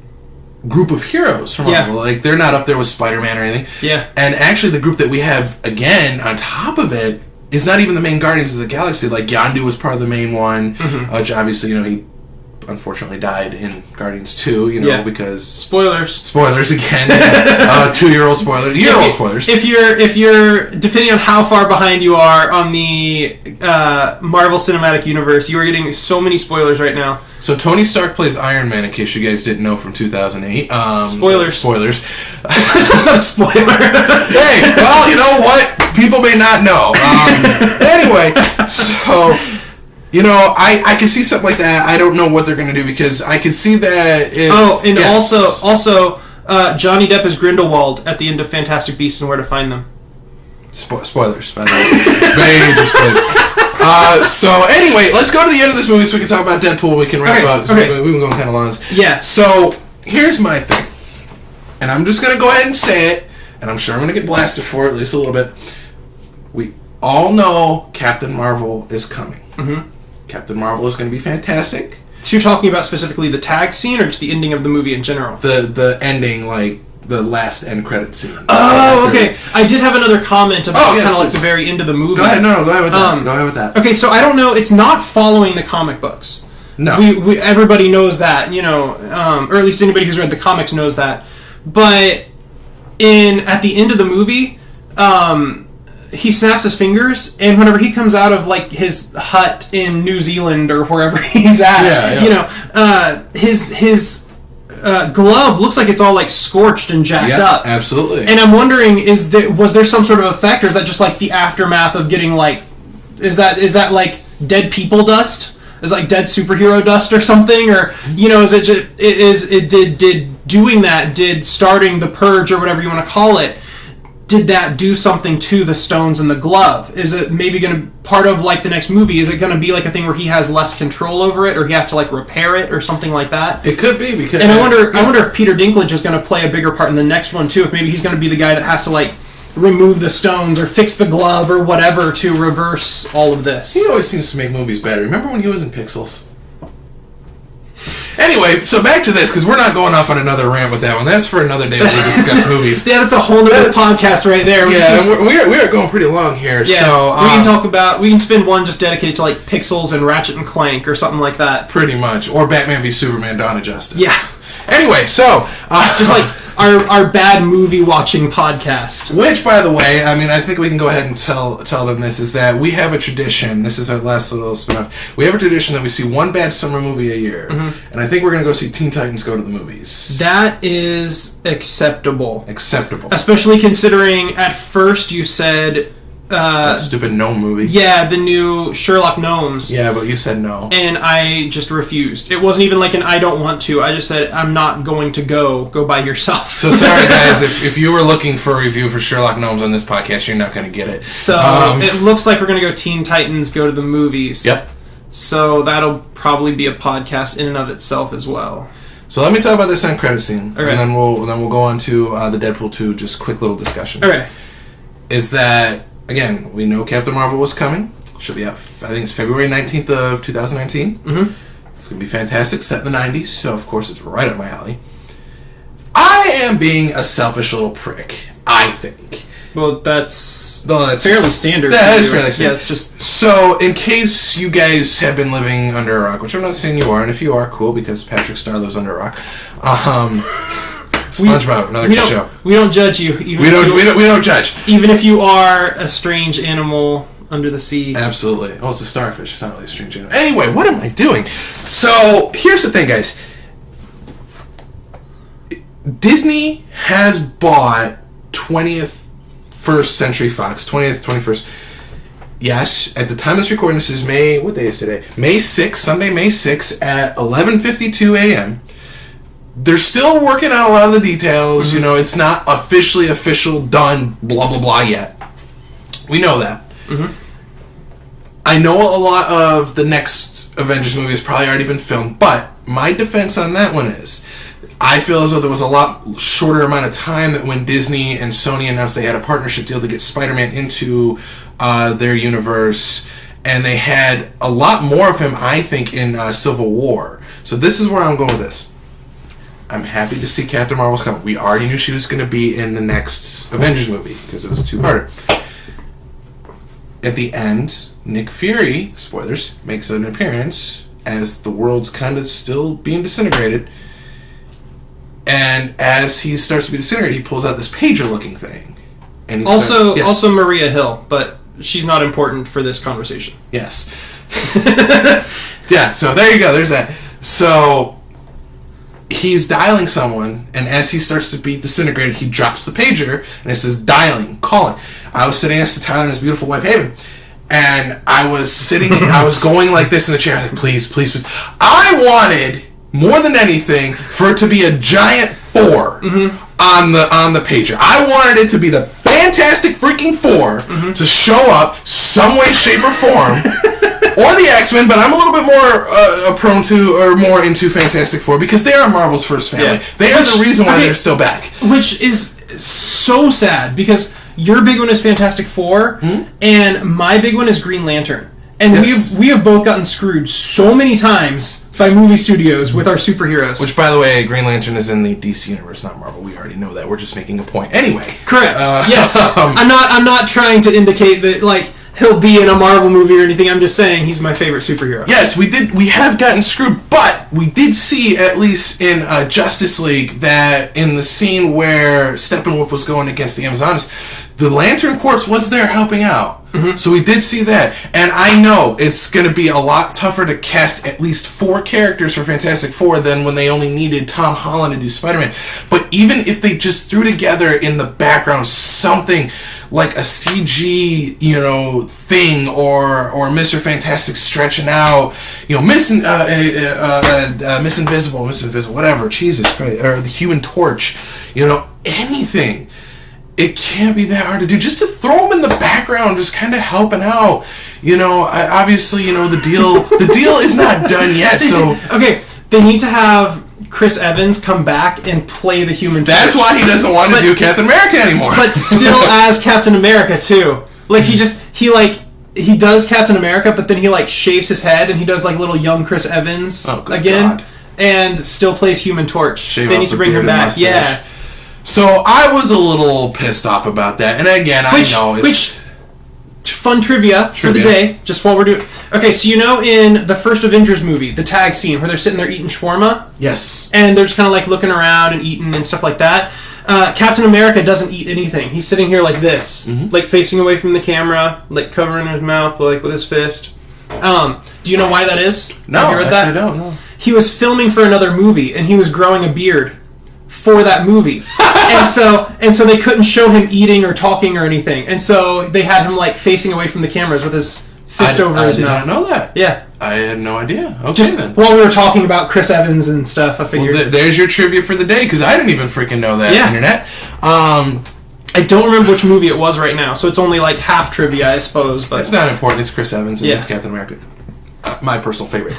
group of heroes from Marvel. Like, they're not up there with Spider-Man or anything. Yeah. And actually the group that we have, again, on top of it, is not even the main Guardians of the Galaxy. Like, Yondu was part of the main one, which obviously, he unfortunately died in Guardians 2, you know, because... Spoilers again. 2-year-old spoilers. Year-old spoilers. If you're, depending on how far behind you are on the Marvel Cinematic Universe, you are getting so many spoilers right now. So Tony Stark plays Iron Man, in case you guys didn't know, from 2008. Spoilers. It's not a spoiler. Hey, well, you know what? People may not know. Anyway, so... You know, I can see something like that. I don't know what they're going to do, because I can see that... also, Johnny Depp is Grindelwald at the end of Fantastic Beasts and Where to Find Them. Spoilers, by the way. Major spoilers. So, anyway, let's go to the end of this movie so we can talk about Deadpool. We can wrap up. We've been going kind of long. Yeah. So, here's my thing. And I'm just going to go ahead and say it, and I'm sure I'm going to get blasted for it, at least a little bit. We all know Captain Marvel is coming. Mm-hmm. Captain Marvel is going to be fantastic. So you're talking about specifically the tag scene, or just the ending of the movie in general? The ending, like the last end credit scene. Oh, okay. I did have another comment about kind of like the very end of the movie. Go ahead. No, go ahead with that. Go ahead with that. Okay, so I don't know. It's not following the comic books. No. We everybody knows that, you know, or at least anybody who's read the comics knows that. But at the end of the movie, he snaps his fingers, and whenever he comes out of like his hut in New Zealand or wherever he's at, you know, his glove looks like it's all like scorched and jacked up. Absolutely. And I'm wondering, was there some sort of effect, or is that just like the aftermath of getting like, is that like dead people dust? Is it like dead superhero dust or something? Or, you know, did starting the purge or whatever you want to call it, did that do something to the stones in the glove? Is it maybe going to, part of like the next movie, is it going to be like a thing where he has less control over it, or he has to like repair it or something like that? It could be, because... And I wonder if Peter Dinklage is going to play a bigger part in the next one too, if maybe he's going to be the guy that has to like remove the stones or fix the glove or whatever to reverse all of this. He always seems to make movies better. Remember when he was in Pixels? Anyway, so back to this, because we're not going off on another rant with that one. That's for another day when we discuss movies. Yeah, that's a whole other podcast right there. We are going pretty long here. Yeah, so we can spend one just dedicated to like Pixels and Ratchet and Clank or something like that. Pretty much, or Batman v Superman: Dawn of Justice. Yeah. Anyway, so just like our bad movie watching podcast. Which, by the way, I mean, I think we can go ahead and tell them this, is that we have a tradition. This is our last little spin-off. We have a tradition that we see one bad summer movie a year. Mm-hmm. And I think we're going to go see Teen Titans Go to the Movies. That is acceptable. Especially considering at first you said... that stupid gnome movie. Yeah, the new Sherlock Gnomes. Yeah, but you said no. And I just refused. It wasn't even like an I don't want to. I just said, I'm not going to go. Go by yourself. So sorry, guys. If you were looking for a review for Sherlock Gnomes on this podcast, you're not going to get it. So it looks like we're going to go Teen Titans Go to the Movies. Yep. So that'll probably be a podcast in and of itself as well. So let me talk about this end credit scene. Okay. And then we'll go on to the Deadpool 2, just quick little discussion. Okay. Is that... Again, we know Captain Marvel was coming. Should be out, I think it's February 19th of 2019. Mm-hmm. It's going to be fantastic. Set in the 90s, so of course it's right up my alley. I am being a selfish little prick, I think. Well, that's fairly standard. That is fairly standard. Yeah, it's just... So, in case you guys have been living under a rock, which I'm not saying you are, and if you are, cool, because Patrick Star lives under a rock. SpongeBob, another good show. We don't judge you. We don't judge. Even if you are a strange animal under the sea. Absolutely. Oh, it's a starfish. It's not really a strange animal. Anyway, what am I doing? So, here's the thing, guys. Disney has bought 20th Century Fox, 20th, 21st. Yes, at the time of this recording, this is May, what day is today? May 6th, Sunday, May 6th at 11:52 a.m. They're still working on a lot of the details. Mm-hmm. You know, it's not official, done, blah, blah, blah yet. We know that. Mm-hmm. I know a lot of the next Avengers movie has probably already been filmed, but my defense on that one is, I feel as though there was a lot shorter amount of time that when Disney and Sony announced they had a partnership deal to get Spider-Man into their universe, and they had a lot more of him, I think, in Civil War. So this is where I'm going with this. I'm happy to see Captain Marvel's coming. We already knew she was going to be in the next Avengers movie because it was a two-parter. At the end, Nick Fury, spoilers, makes an appearance as the world's kind of still being disintegrated. And as he starts to be disintegrated, he pulls out this pager-looking thing. And he also Maria Hill, but she's not important for this conversation. Yes. Yeah, so there you go. There's that. So he's dialing someone, and as he starts to be disintegrated, he drops the pager, and it says dialing, calling. I was sitting next to Tyler and his beautiful wife, Haven, and I was going like this in the chair. I was like, please, please, please. I wanted, more than anything, for it to be a giant 4 on the pager. I wanted it to be the Fantastic freaking Four to show up some way, shape, or form. Or the X-Men, but I'm a little bit more prone to, or more into Fantastic Four, because they are Marvel's first family. Yeah. They are the reason why they're still back. Which is so sad, because your big one is Fantastic Four, and my big one is Green Lantern. And we have both gotten screwed so many times by movie studios with our superheroes. Which, by the way, Green Lantern is in the DC universe, not Marvel. We already know that. We're just making a point. Anyway. Correct. Yes. I'm not trying to indicate that, like, he'll be in a Marvel movie or anything. I'm just saying he's my favorite superhero. Yes, we have gotten screwed, but we did see, at least in Justice League, that in the scene where Steppenwolf was going against the Amazonas, the Lantern Corps was there helping out. So we did see that. And I know it's going to be a lot tougher to cast at least 4 characters for Fantastic Four than when they only needed Tom Holland to do Spider-Man. But even if they just threw together in the background something like a CG, thing, or Mr. Fantastic stretching out, Miss Invisible, whatever, Jesus Christ, or the Human Torch, anything. It can't be that hard to do. Just to throw them in the background, just kind of helping out. Obviously, the deal is not done yet. So okay, they need to have Chris Evans come back and play the Human Torch. That's why he doesn't want to do Captain America anymore. But still as Captain America too. Like he does Captain America, but then he shaves his head and he does little young Chris Evans again, and still plays Human Torch. They need to bring him back. Mustache. Yeah. So I was a little pissed off about that, and again, I know it's... Fun trivia for the day, just while we're doing... Okay, so in the first Avengers movie, the tag scene, where they're sitting there eating shawarma? Yes. And they're just kind of looking around and eating and stuff like that. Captain America doesn't eat anything. He's sitting here like this, facing away from the camera, covering his mouth with his fist. Do you know why that is? No, Have you read that? I don't know. He was filming for another movie, and he was growing a beard for that movie. and so they couldn't show him eating or talking or anything. And so they had him facing away from the cameras with his fist over his mouth. I did not know that. Yeah. I had no idea. Okay, just then. While we were talking about Chris Evans and stuff, I figured... Well, there's your trivia for the day, because I didn't even freaking know that, Internet. I don't remember which movie it was right now, so it's only half trivia, I suppose. But it's not important. It's Chris Evans and it's Captain America. My personal favorite.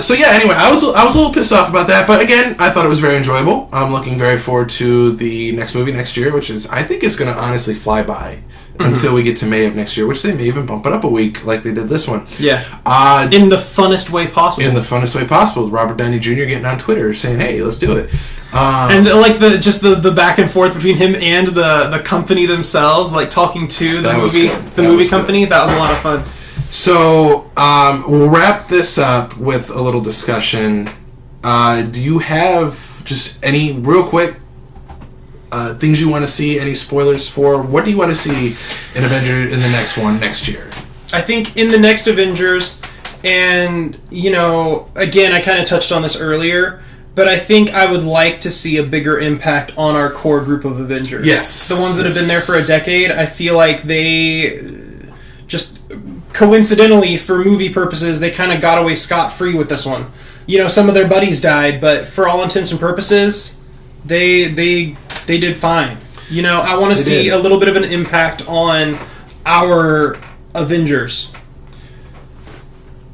So yeah, anyway, I was a little pissed off about that, but again, I thought it was very enjoyable. I'm looking very forward to the next movie next year, which is, I think it's going to honestly fly by until we get to May of next year, which they may even bump it up a week like they did this one. Yeah. In the funnest way possible. In the funnest way possible. Robert Downey Jr. getting on Twitter saying, hey, let's do it. And the back and forth between him and the company themselves, talking to the movie company, that was a lot of fun. So, we'll wrap this up with a little discussion. Do you have just any real quick things you want to see? Any spoilers for? What do you want to see in Avengers in the next one next year? I think in the next Avengers, and again, I kind of touched on this earlier, but I think I would like to see a bigger impact on our core group of Avengers. Yes. The ones that have been there for a decade. I feel like they just... coincidentally, for movie purposes, they kind of got away scot-free with this one. Some of their buddies died, but for all intents and purposes, they did fine. I want to see a little bit of an impact on our Avengers.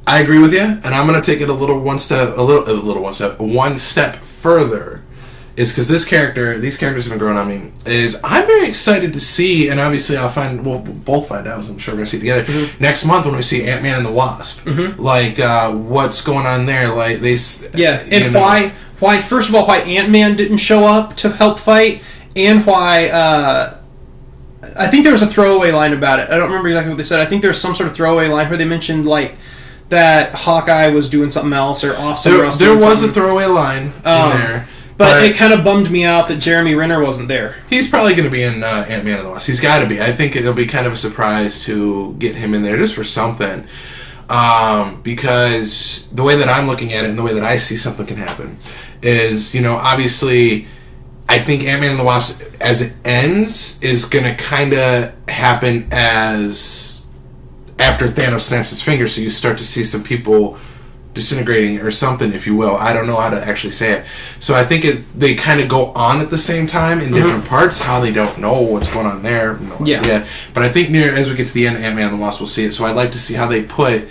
I agree with you, and I'm going to take it one step further. Is because these characters have been growing on me. I'm very excited to see, and obviously we'll both find out, as I'm sure we're going to see together next month when we see Ant-Man and the Wasp. What's going on there? Why? First of all, why Ant-Man didn't show up to help fight, and why I think there was a throwaway line about it. I don't remember exactly what they said. I think there was some sort of throwaway line where they mentioned that Hawkeye was doing something else or off somewhere else. There was a throwaway line in there. But it kind of bummed me out that Jeremy Renner wasn't there. He's probably going to be in Ant-Man and the Wasp. He's got to be. I think it'll be kind of a surprise to get him in there just for something. Because the way that I'm looking at it and the way that I see something can happen is, obviously, I think Ant-Man and the Wasp, as it ends, is going to kind of happen as after Thanos snaps his finger, so you start to see some people disintegrating or something, if you will. I don't know how to actually say it. So I think they kind of go on at the same time in different parts. How they don't know what's going on there, no idea. But I think as we get to the end of Ant-Man and the Wasp, we'll see it. So I'd like to see how they put,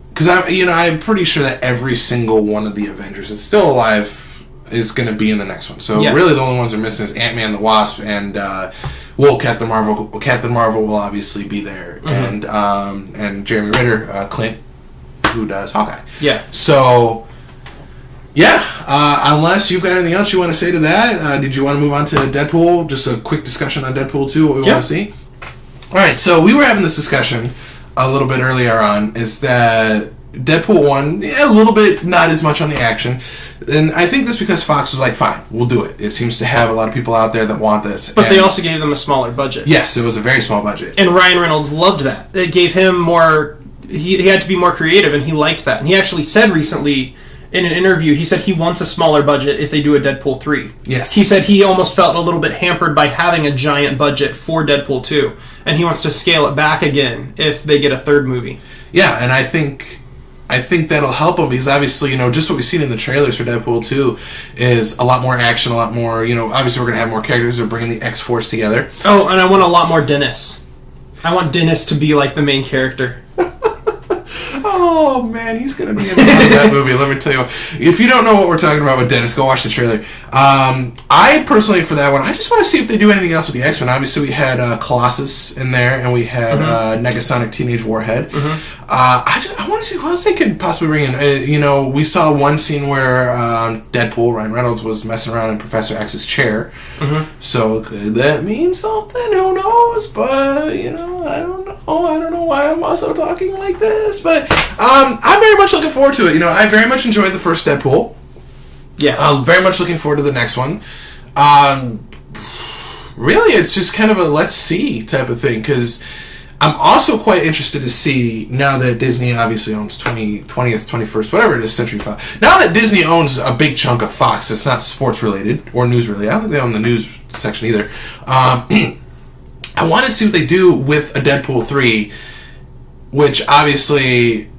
because I'm pretty sure that every single one of the Avengers that's still alive is going to be in the next one. So really the only ones that are missing is Ant-Man and the Wasp and Captain Marvel. Captain Marvel will obviously be there, and Jeremy Renner, Clint, who does Hawkeye. Yeah. So, unless you've got anything else you want to say to that, did you want to move on to Deadpool? Just a quick discussion on Deadpool 2, what we want to see? All right, so we were having this discussion a little bit earlier on, is that Deadpool 1, a little bit, not as much on the action. And I think this because Fox was like, fine, we'll do it. It seems to have a lot of people out there that want this. But they also gave them a smaller budget. Yes, it was a very small budget. And Ryan Reynolds loved that. It gave him more... He had to be more creative, and he liked that. And he actually said recently in an interview, he said he wants a smaller budget if they do a Deadpool 3. Yes. He said he almost felt a little bit hampered by having a giant budget for Deadpool 2. And he wants to scale it back again if they get a third movie. Yeah, and I think that'll help him because obviously, just what we've seen in the trailers for Deadpool 2 is a lot more action, a lot more, obviously we're going to have more characters. We're bringing the X-Force together. Oh, and I want a lot more Dennis. I want Dennis to be like the main character. Oh man, he's gonna be in that movie. Let me tell you, if you don't know what we're talking about with Dennis, go watch the trailer. I personally, for that one, I just want to see if they do anything else with the X-Men. Obviously, we had Colossus in there, and we had Negasonic Teenage Warhead. I want to see who else they could possibly bring in. We saw one scene where Deadpool, Ryan Reynolds, was messing around in Professor X's chair. So could that mean something? Who knows? But I don't know. I don't know why I'm also talking like this, but I'm very much looking forward to it. I very much enjoyed the first Deadpool. Yeah. I'm very much looking forward to the next one. Really, it's just kind of a let's see type of thing, because I'm also quite interested to see, now that Disney obviously owns 20th, 21st, whatever it is, Century Fox. Now that Disney owns a big chunk of Fox that's not sports related or news related, I don't think they own the news section either. I want to see what they do with a Deadpool 3, which obviously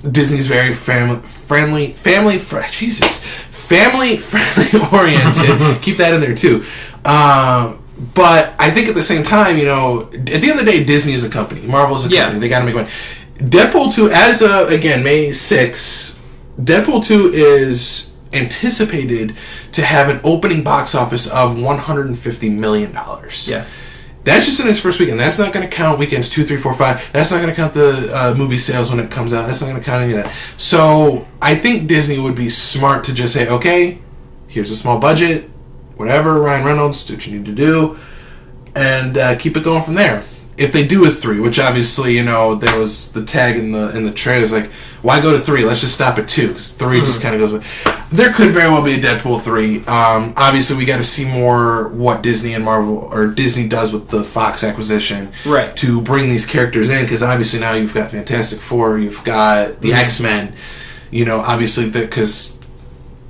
Disney's very family friendly oriented. Keep that in there too. But I think at the same time, at the end of the day, Disney is a company. Marvel is a company. They got to make money. Deadpool 2, as of, again, May 6, Deadpool 2 is anticipated to have an opening box office of $150 million. Yeah. That's just in its first weekend. That's not going to count weekends 2, 3, 4, 5. That's not going to count the movie sales when it comes out. That's not going to count any of that. So I think Disney would be smart to just say, okay, here's a small budget, whatever, Ryan Reynolds, do what you need to do, and keep it going from there. If they do a 3, which obviously, there was the tag in the trailers, like, why go to 3? Let's just stop at 2, because 3 just kind of goes with. There could very well be a Deadpool 3. Obviously, we got to see more what Disney and Marvel, or Disney does with the Fox acquisition, right, to bring these characters in, because obviously now you've got Fantastic Four, you've got the X-Men, obviously, because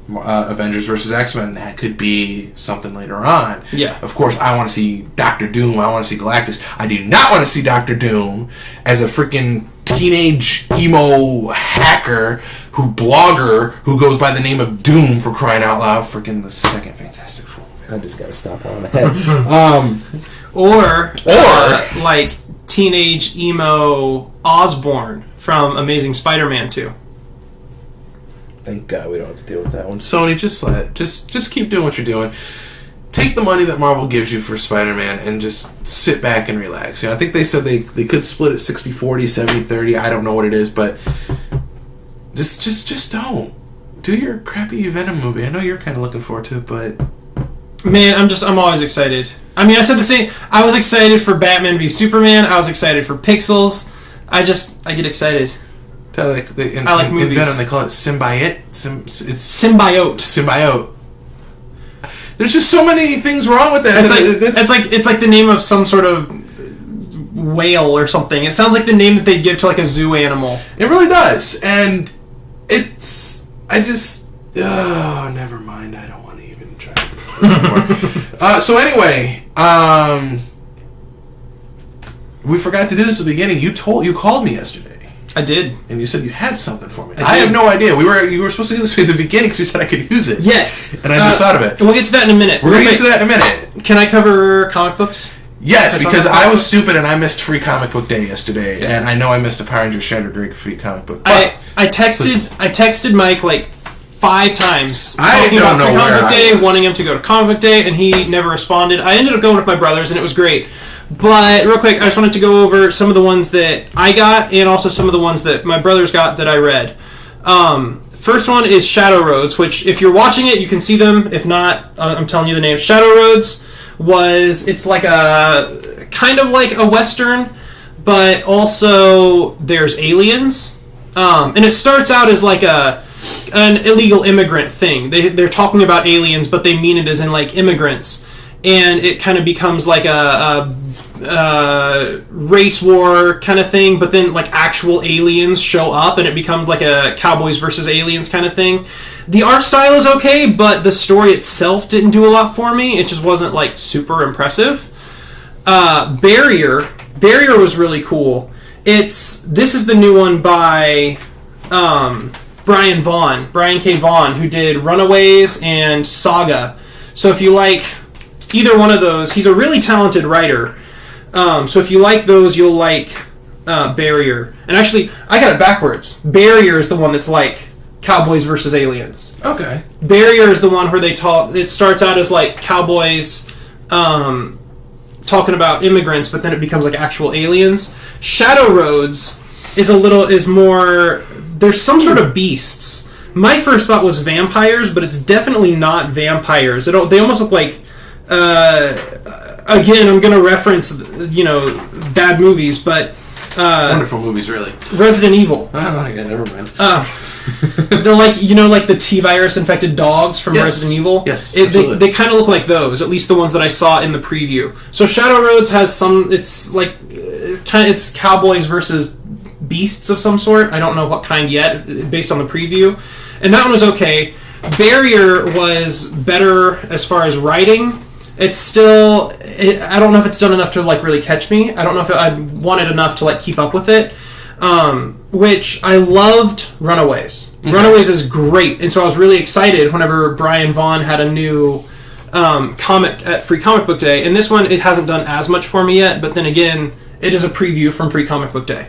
Avengers versus X-Men, that could be something later on. Yeah. Of course, I want to see Doctor Doom. I want to see Galactus. I do not want to see Doctor Doom as a freaking teenage emo hacker blogger who goes by the name of Doom, for crying out loud. Freaking the second Fantastic Four. I just got to stop on the head. Or like teenage emo Osborn from Amazing Spider-Man 2. Thank God we don't have to deal with that one. Sony, just keep doing what you're doing. Take the money that Marvel gives you for Spider-Man and just sit back and relax. I think they said they could split it 60-40, 70-30. I don't know what it is, but just don't. Do your crappy Venom movie. I know you're kind of looking forward to it, but man, I'm always excited. I mean, I said the same. I was excited for Batman v Superman. I was excited for Pixels. I get excited. I like movies. In Venom, they call it symbiote. It's symbiote. There's just so many things wrong with that. It's like the name of some sort of whale or something. It sounds like the name that they'd give to like a zoo animal. It really does, and never mind. I don't want to even try to do this anymore. So anyway, we forgot to do this at the beginning. You called me yesterday. I did. And you said you had something for me. I have no idea. You were supposed to do this at the beginning because you said I could use it. Yes. And I just thought of it. We'll get to that in a minute. We're going to get to that in a minute. Can I cover comic books? Yes, because I was stupid and I missed Free Comic Book Day yesterday, and I know I missed a Power Rangers Shattered Drake Free Comic Book. I texted Mike like 5 times. I don't know Free where Comic Book Day, I was. wanting him to go to Comic Book Day, and he never responded. I ended up going with my brothers, and it was great. But real quick, I just wanted to go over some of the ones that I got, and also some of the ones that my brothers got that I read. First one is Shadow Roads, which if you're watching it, you can see them. If not, I'm telling you the name. Shadow Roads it's like a kind of like a Western, but also there's aliens. And it starts out as like an illegal immigrant thing. They're talking about aliens, but they mean it as in like immigrants. And it kind of becomes like a race war kind of thing, but then like actual aliens show up and it becomes like a cowboys versus aliens kind of thing. The art style is okay, but the story itself didn't do a lot for me. It just wasn't like super impressive. Barrier was really cool. This is the new one by Brian K. Vaughan, who did Runaways and Saga. So if you like either one of those, he's a really talented writer. So if you like those, you'll like Barrier. And actually, I got it backwards. Barrier is the one that's like cowboys versus aliens. Okay. Barrier is the one where they talk. It starts out as like cowboys talking about immigrants, but then it becomes like actual aliens. Shadow Roads is more. There's some sort of beasts. My first thought was vampires, but it's definitely not vampires. They almost look like. Again, I'm going to reference bad movies, but wonderful movies, really. Resident Evil. Oh yeah, never mind. They're like the T-virus infected dogs from Resident Evil. Yes, they kind of look like those. At least the ones that I saw in the preview. So Shadow Roads has some. It's like it's cowboys versus beasts of some sort. I don't know what kind yet, based on the preview. And that one was okay. Barrier was better as far as writing. It's still. I don't know if it's done enough to like really catch me. I don't know if I wanted enough to like keep up with it. Which I loved Runaways. Mm-hmm. Runaways is great, and so I was really excited whenever Brian Vaughan had a new comic at Free Comic Book Day. And this one, it hasn't done as much for me yet, but then again, it is a preview from Free Comic Book Day.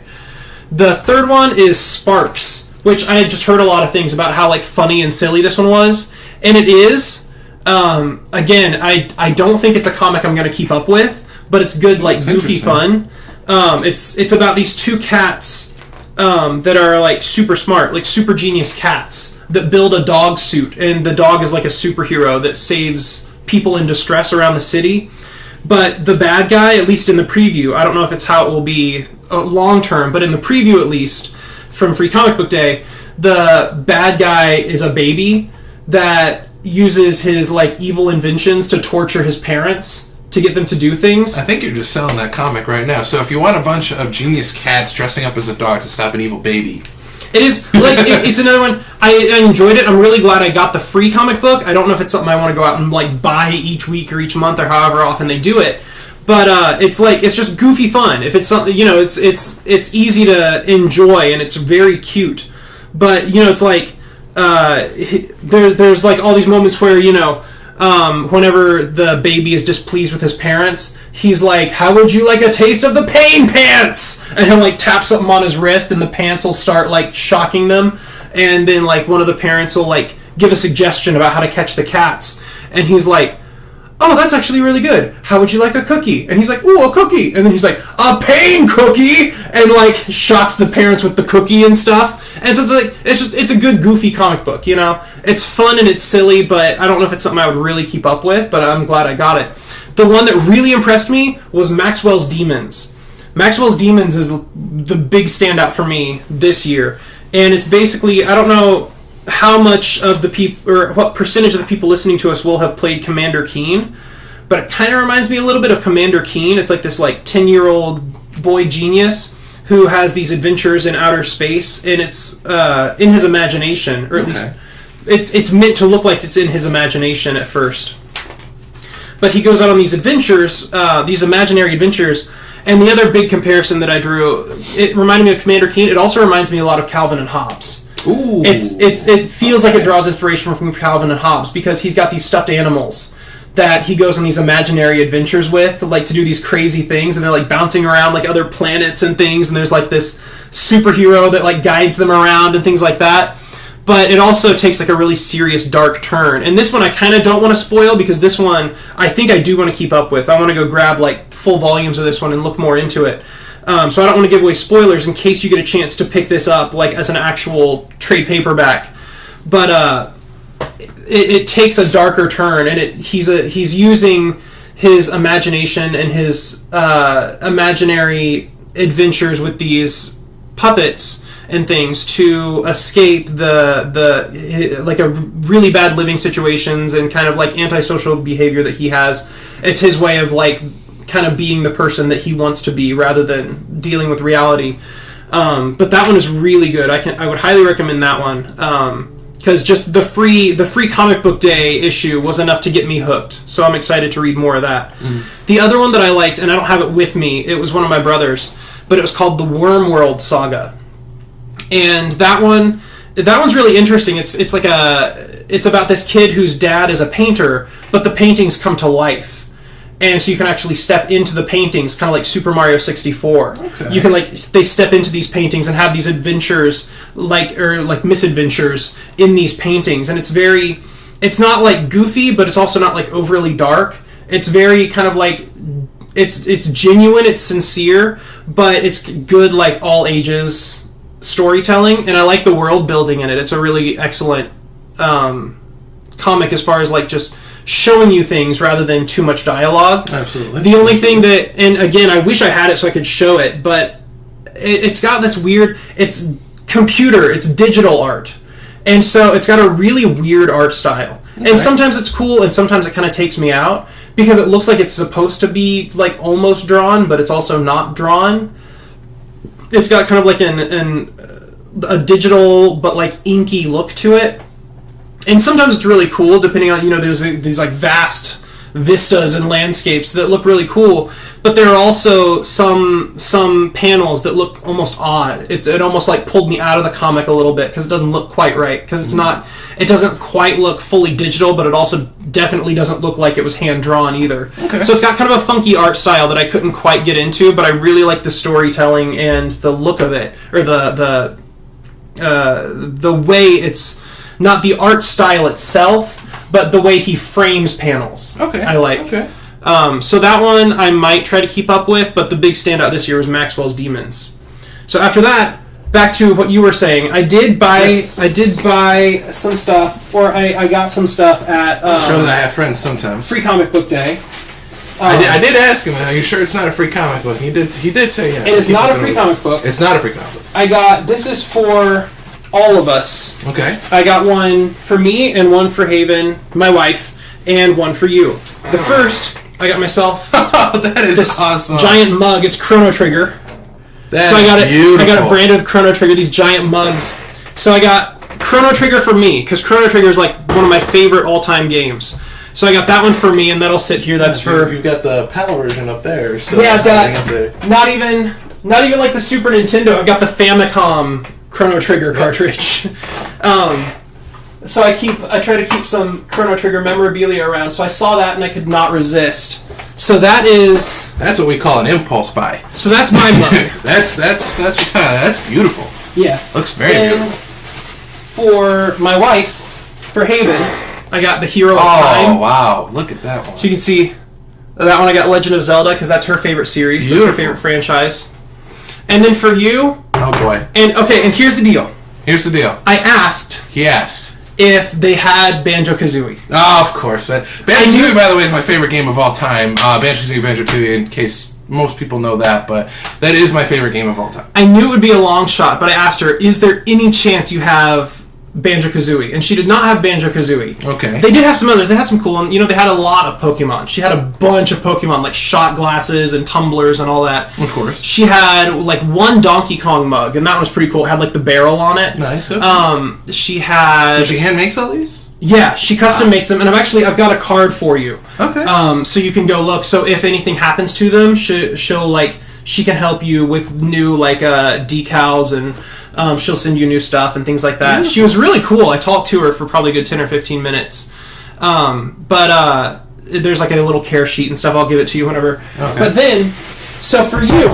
The third one is Sparks, which I had just heard a lot of things about how like funny and silly this one was, and it is. Again, I don't think it's a comic I'm going to keep up with, but it's good, like goofy fun. It's about these two cats that are like super smart, like super genius cats that build a dog suit, and the dog is like a superhero that saves people in distress around the city. But the bad guy, at least in the preview, I don't know if it's how it will be long term, but in the preview at least from Free Comic Book Day, the bad guy is a baby that uses his like evil inventions to torture his parents to get them to do things. I think you're just selling that comic right now. So if you want a bunch of genius cats dressing up as a dog to stop an evil baby, it is like it's another one. I enjoyed it. I'm really glad I got the free comic book. I don't know if it's something I want to go out and like buy each week or each month or however often they do it. But it's just goofy fun. If it's something, it's easy to enjoy and it's very cute. But it's like there's like all these moments where whenever the baby is displeased with his parents, he's like, "How would you like a taste of the pain pants?" And he'll like tap something on his wrist, and the pants will start like shocking them. And then like one of the parents will like give a suggestion about how to catch the cats, and he's like, "Oh, that's actually really good. How would you like a cookie?" And he's like, "Ooh, a cookie." And then he's like, "A pain cookie," and like shocks the parents with the cookie and stuff. And so it's like it's a good goofy comic book, It's fun and it's silly, but I don't know if it's something I would really keep up with, but I'm glad I got it. The one that really impressed me was Maxwell's Demons. Maxwell's Demons is the big standout for me this year. And it's basically, I don't know how much of the people, or what percentage of the people listening to us will have played Commander Keen, but it kind of reminds me a little bit of Commander Keen. It's like this 10-year-old boy genius who has these adventures in outer space, and it's in his imagination, or at least it's meant to look like it's in his imagination at first. But he goes out on these adventures, these imaginary adventures. And the other big comparison that I drew, it reminded me of Commander Keen. It also reminds me a lot of Calvin and Hobbes. Ooh, it feels like it draws inspiration from Calvin and Hobbes, because he's got these stuffed animals that he goes on these imaginary adventures with, like to do these crazy things, and they're like bouncing around like other planets and things, and there's like this superhero that like guides them around and things like that. But it also takes like a really serious dark turn. And this one I kind of don't want to spoil, because this one I think I do want to keep up with. I want to go grab like full volumes of this one and look more into it. So I don't want to give away spoilers in case you get a chance to pick this up like as an actual trade paperback. But it takes a darker turn, and he's using his imagination and his imaginary adventures with these puppets and things to escape the like a really bad living situations and kind of like antisocial behavior that he has. It's his way of like kind of being the person that he wants to be rather than dealing with reality. But that one is really good. I would highly recommend that one, because just the free comic book day issue was enough to get me hooked. So I'm excited to read more of that. The other one that I liked, and I don't have it with me, it was one of my brother's, but it was called the Wormworld Saga. And that one's really interesting. It's about this kid whose dad is a painter, but the paintings come to life, and so you can actually step into the paintings, kind of like Super Mario 64. Okay. You can they step into these paintings and have these adventures, like misadventures in these paintings, and it's not like goofy, but it's also not like overly dark. It's very kind of like it's genuine, it's sincere, but it's good like all ages storytelling, and I like the world building in it. It's a really excellent comic as far as like just showing you things rather than too much dialogue. Absolutely. The only thing that, and again, I wish I had it so I could show it, but it's got this weird, it's computer, it's digital art, and so it's got a really weird art style. Okay. And sometimes it's cool, and sometimes it kind of takes me out, because it looks like it's supposed to be like almost drawn, but it's also not drawn. It's got kind of like a digital but like inky look to it, and sometimes it's really cool depending on, there's these like vast vistas and landscapes that look really cool, but there are also some panels that look almost odd. It almost like pulled me out of the comic a little bit, because it doesn't look quite right, because it doesn't quite look fully digital, but it also definitely doesn't look like it was hand drawn either. Okay. So it's got kind of a funky art style that I couldn't quite get into, but I really like the storytelling and the look of it, or the way it's not the art style itself, but the way he frames panels. Okay. I like. Okay. So that one I might try to keep up with, but the big standout this year was Maxwell's Demons. So after that, back to what you were saying, I did buy some stuff, or I got some stuff at show that I have friends sometimes. Free Comic Book Day. I did ask him, are you sure it's not a free comic book? He did say yes. It is not a free comic book. It's not a free comic book. This is for all of us. Okay. I got one for me and one for Haven, my wife, and one for you. The first, I got myself that is this awesome. Giant mug. It's Chrono Trigger. That's beautiful. I got it branded with Chrono Trigger, these giant mugs. So I got Chrono Trigger for me, because Chrono Trigger is like one of my favorite all-time games. So I got that one for me, and that'll sit here. That's for... You've got the PAL version up there. So yeah, I've got not even like the Super Nintendo. I've got the Famicom Chrono Trigger cartridge. So I try to keep some Chrono Trigger memorabilia around. So I saw that and I could not resist. So that's what we call an impulse buy. So that's my mug. that's beautiful. Yeah, looks very beautiful. For my wife, for Haven, I got the Hero of Time. Oh wow! Look at that one. So you can see that one. I got Legend of Zelda, because that's her favorite series. Beautiful. That's her favorite franchise. And then for you, oh boy. And here's the deal. He asked if they had Banjo-Kazooie. Oh, of course. Banjo-Kazooie, by the way, is my favorite game of all time. Banjo-Kazooie, Banjo-Tooie, in case most people know that, but that is my favorite game of all time. I knew it would be a long shot, but I asked her, is there any chance you have Banjo-Kazooie? And she did not have Banjo-Kazooie. Okay. They did have some others. They had some cool ones. They had a lot of Pokemon. She had a bunch of Pokemon, like shot glasses and tumblers and all that. Of course. She had, like, one Donkey Kong mug, and that one was pretty cool. It had, like, the barrel on it. Nice. Okay. She had... So she hand makes all these? Yeah, she custom makes them, and I've got a card for you. Okay. So you can go look. So if anything happens to them, she can help you with new, like, decals, and she'll send you new stuff and things like that. Beautiful. She was really cool. I talked to her for probably a good 10 or 15 minutes. But there's, like, a little care sheet and stuff. I'll give it to you whenever. Okay. But then, so for you,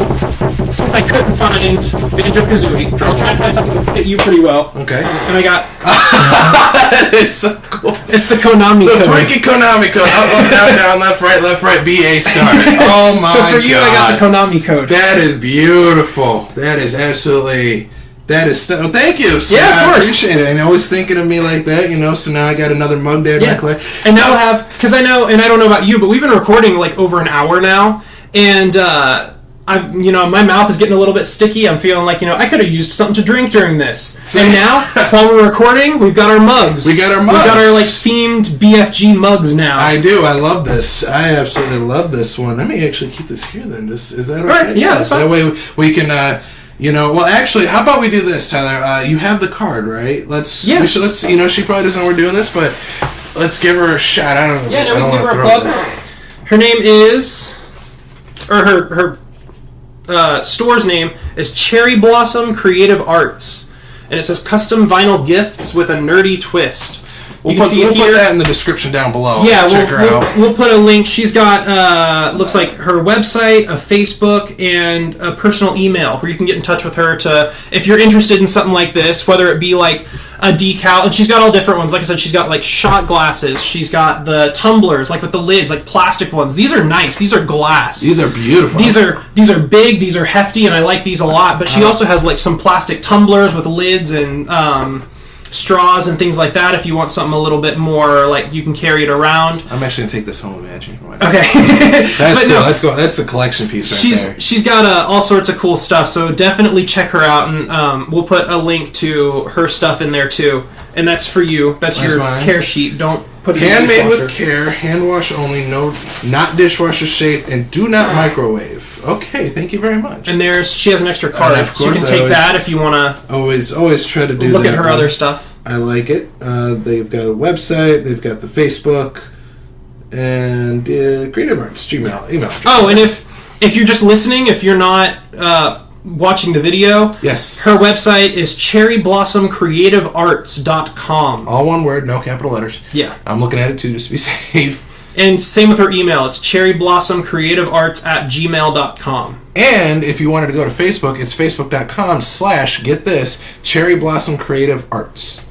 since I couldn't find Banjo-Kazooie, I was trying to find something that would fit you pretty well. Okay. And I got... That is so cool. It's the Konami code. The freaking Konami code. Up, down, left, right, BA star. Oh my god. So for you, I got the Konami code. That is beautiful. That is absolutely... thank you. So yeah, of course. I appreciate it. And always thinking of me like that, so now I got another mug there. Yeah. And now I have... Because I know, and I don't know about you, but we've been recording, like, over an hour now. And, my mouth is getting a little bit sticky. I'm feeling like, I could have used something to drink during this. And now, while we're recording, we've got our mugs. We've got our like themed BFG mugs now. I do. I love this. I absolutely love this one. Let me actually keep this here then. Is that okay? Right, yeah, that's fine. That way we can, well, actually, how about we do this, Tyler? You have the card, right? Let's, she probably doesn't know we're doing this, but let's give her a shot. I don't know. Yeah, no, we can give her a plug. Her name is... Or her store's name is Cherry Blossom Creative Arts, and it says custom vinyl gifts with a nerdy twist. We'll put that in the description down below. Yeah, check her out. We'll put a link. She's got looks like her website, a Facebook, and a personal email where you can get in touch with her if you're interested in something like this, whether it be like a decal, and she's got all different ones. Like I said, she's got like shot glasses. She's got the tumblers, like with the lids, like plastic ones. These are nice. These are glass. These are beautiful. These are big. These are hefty, and I like these a lot. But she also has like some plastic tumblers with lids and straws and things like that. If you want something a little bit more, like you can carry it around. I'm actually gonna take this home, imagine. Okay. That's cool. Let's go. That's a collection piece right there. She's got all sorts of cool stuff, so definitely check her out, and we'll put a link to her stuff in there too. And that's for you. That's your care sheet. Don't put it handmade with care, hand wash only, not dishwasher safe, and do not microwave. Okay, thank you very much. And she has an extra card, so you can take that if you want to. Always try to do look at her other stuff. I like it. They've got a website, they've got the Facebook, and Creative Arts email. Oh, and if you're just listening, if you're not watching the video, yes, her website is cherryblossomcreativearts.com. All one word, no capital letters. Yeah. I'm looking at it too, just to be safe. And same with her email. It's cherryblossomcreativearts@gmail.com. And if you wanted to go to Facebook, it's facebook.com/ get this, Cherry Blossom Creative Arts.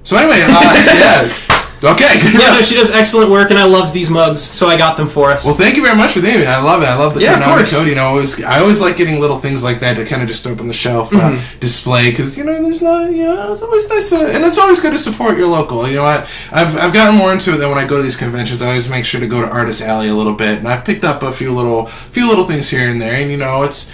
So anyway, yeah. Okay. Yeah, no, she does excellent work, and I loved these mugs, so I got them for us. Well, thank you very much for doing it. I love it. I love the Konami code. I always like getting little things like that to kind of just open the shelf display, because there's not. It's always nice, and it's always good to support your local. I've gotten more into it than when I go to these conventions. I always make sure to go to Artist Alley a little bit, and I've picked up a few little things here and there, and it's.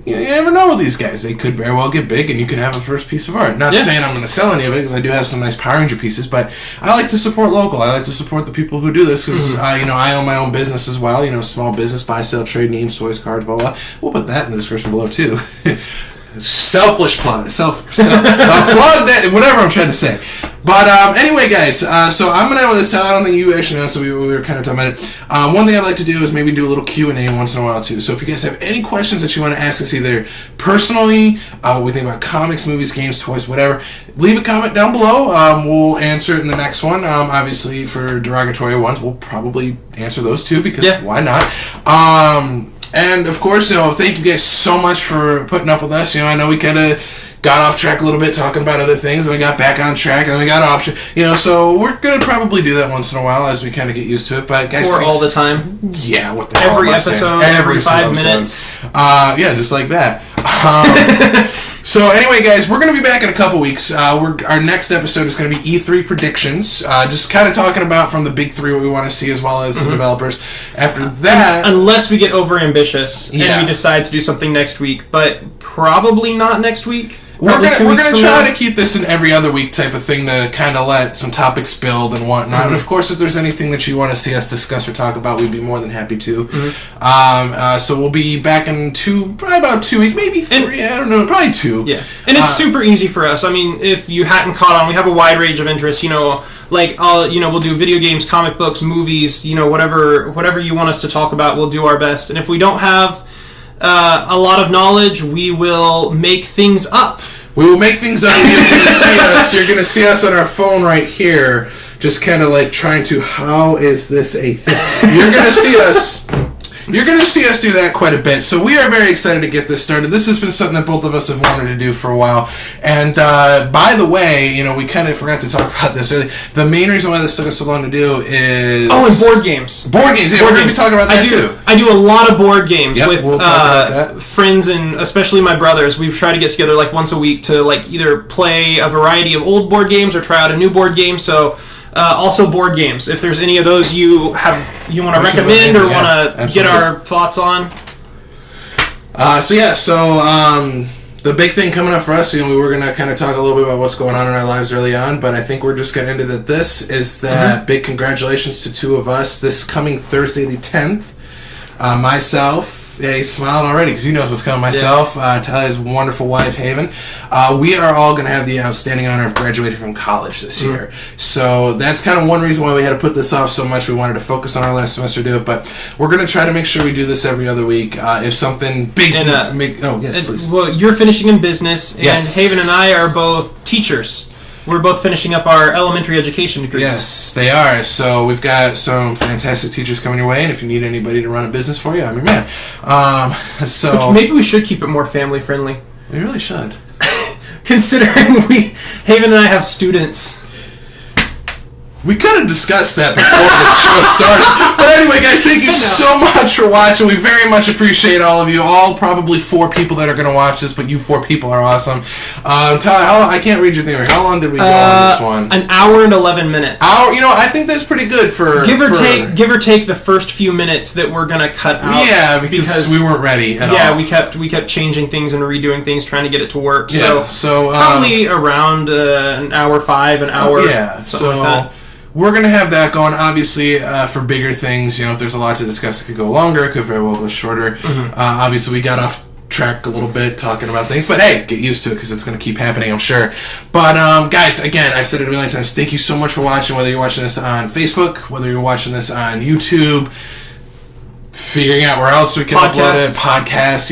You never know with these guys. They could very well get big, and you can have a first piece of art. Not saying I'm going to sell any of it, because I do have some nice Power Ranger pieces, but I like to support local. I like to support the people who do this, because I own my own business as well. Small business, buy, sell, trade names, toys, cards, blah, blah. We'll put that in the description below, too. Selfish plug. Plug that, whatever I'm trying to say. But anyway, guys, so I'm going to end with this. I don't think you actually know, so we were kind of talking about it. One thing I'd like to do is maybe do a little Q&A once in a while, too. So if you guys have any questions that you want to ask us, either personally, what we think about comics, movies, games, toys, whatever, leave a comment down below. We'll answer it in the next one. Obviously, for derogatory ones, we'll probably answer those, too, because why not? And, of course, thank you guys so much for putting up with us. I know we kind of got off track a little bit talking about other things, and we got back on track, and then we got off track. So we're going to probably do that once in a while as we kind of get used to it. But guys, or all the time. Yeah, what the hell every episode, every 5 minutes. Yeah, just like that. So anyway, guys, we're going to be back in a couple weeks. Our next episode is going to be E3 predictions. Just kind of talking about from the big three what we want to see as well as the developers. After that... Unless we get overambitious and we decide to do something next week. But probably not next week. We're gonna try to keep this an every other week type of thing to kind of let some topics build and whatnot. And of course, if there's anything that you want to see us discuss or talk about, we'd be more than happy to. So we'll be back in probably about 2 weeks, maybe 3. I don't know, probably 2. Yeah, and it's super easy for us. I mean, if you hadn't caught on, we have a wide range of interests. We'll do video games, comic books, movies. Whatever you want us to talk about, we'll do our best. And if we don't have a lot of knowledge, we will make things up. We will make things up. You're going to see us on our phone right here, just kind of like trying to, how is this a thing? You're going to see us. You're going to see us do that quite a bit. So we are very excited to get this started. This has been something that both of us have wanted to do for a while. And by the way, we kind of forgot to talk about this earlier. The main reason why this took us so long to do is... Oh, and board games. Board games. Yeah, we're going to be talking about that too. I do a lot of board games with we'll talk about that. Friends and especially my brothers. We try to get together like once a week to like either play a variety of old board games or try out a new board game. So... also board games. If there's any of those you want to recommend or want to get our thoughts on. The big thing coming up for us, we were going to kind of talk a little bit about what's going on in our lives early on, but I think we're just going to end it at this, is that big congratulations to 2 of us this coming Thursday the 10th. Myself, he's smiling already because he knows what's coming. Myself, Tyler's wonderful wife, Haven. We are all going to have the outstanding honor of graduating from college this year. So that's kind of one reason why we had to put this off so much. We wanted to focus on our last semester to do it, but we're going to try to make sure we do this every other week. If something big... please. Well, you're finishing in business, and Haven and I are both teachers. We're both finishing up our elementary education degrees. Yes, they are. So we've got some fantastic teachers coming your way, and if you need anybody to run a business for you, I'm your man. Which maybe we should keep it more family friendly. We really should. Considering Haven and I have students. We could have discussed that before the show started. But anyway, guys, thank you so much for watching. We very much appreciate all of you. All probably 4 people that are going to watch this, but you 4 people are awesome. Tyler, I can't read your thing. How long did we go on this one? An hour and 11 minutes. I think that's pretty good for... Give or take the first few minutes that we're going to cut out. Yeah, because we weren't ready at all. Yeah, we kept changing things and redoing things, trying to get it to work. Yeah, so probably around an hour 5, an hour. Something like that. We're going to have that going. Obviously, for bigger things, if there's a lot to discuss, it could go longer. It could very well go shorter. Obviously, we got off track a little bit talking about things. But hey, get used to it because it's going to keep happening, I'm sure. But guys, again, I said it a million times. Thank you so much for watching, whether you're watching this on Facebook, whether you're watching this on YouTube, figuring out where else we can upload it, podcasts,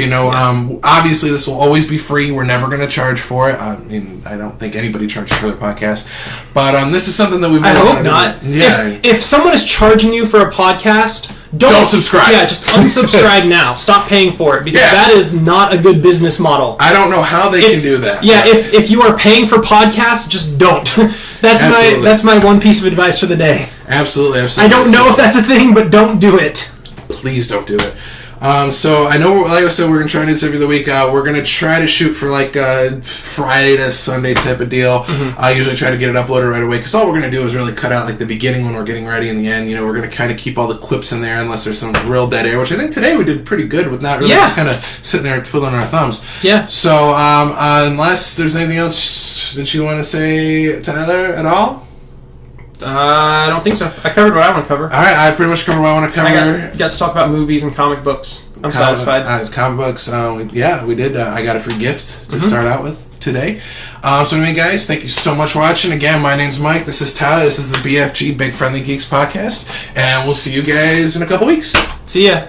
obviously this will always be free. We're never going to charge for it. I mean, I don't think anybody charges for their podcast, but this is something that we've I hope not. Yeah. If someone is charging you for a podcast, don't subscribe. Yeah, just unsubscribe now. Stop paying for it because that is not a good business model. I don't know how they can do that. Yeah, if you are paying for podcasts, just don't. That's my one piece of advice for the day. Absolutely. I don't know if that's a thing, but don't do it. Please don't do it. So I know, like I said, we're going to try to do this every other week. We're going to try to shoot for like a Friday to Sunday type of deal. I usually try to get it uploaded right away because all we're going to do is really cut out like the beginning when we're getting ready and the end. We're going to kind of keep all the quips in there unless there's some real dead air, which I think today we did pretty good with not really just kind of sitting there twiddling our thumbs. Yeah. So unless there's anything else that you want to say, Tyler, at all? I don't think so. I covered what I want to cover. All right, I pretty much covered what I want to cover. I got to talk about movies and comic books. I'm satisfied. Comic books, we did. I got a free gift to start out with today. So anyway, guys, thank you so much for watching. Again, my name's Mike. This is Tyler. This is the BFG Big Friendly Geeks Podcast. And we'll see you guys in a couple weeks. See ya.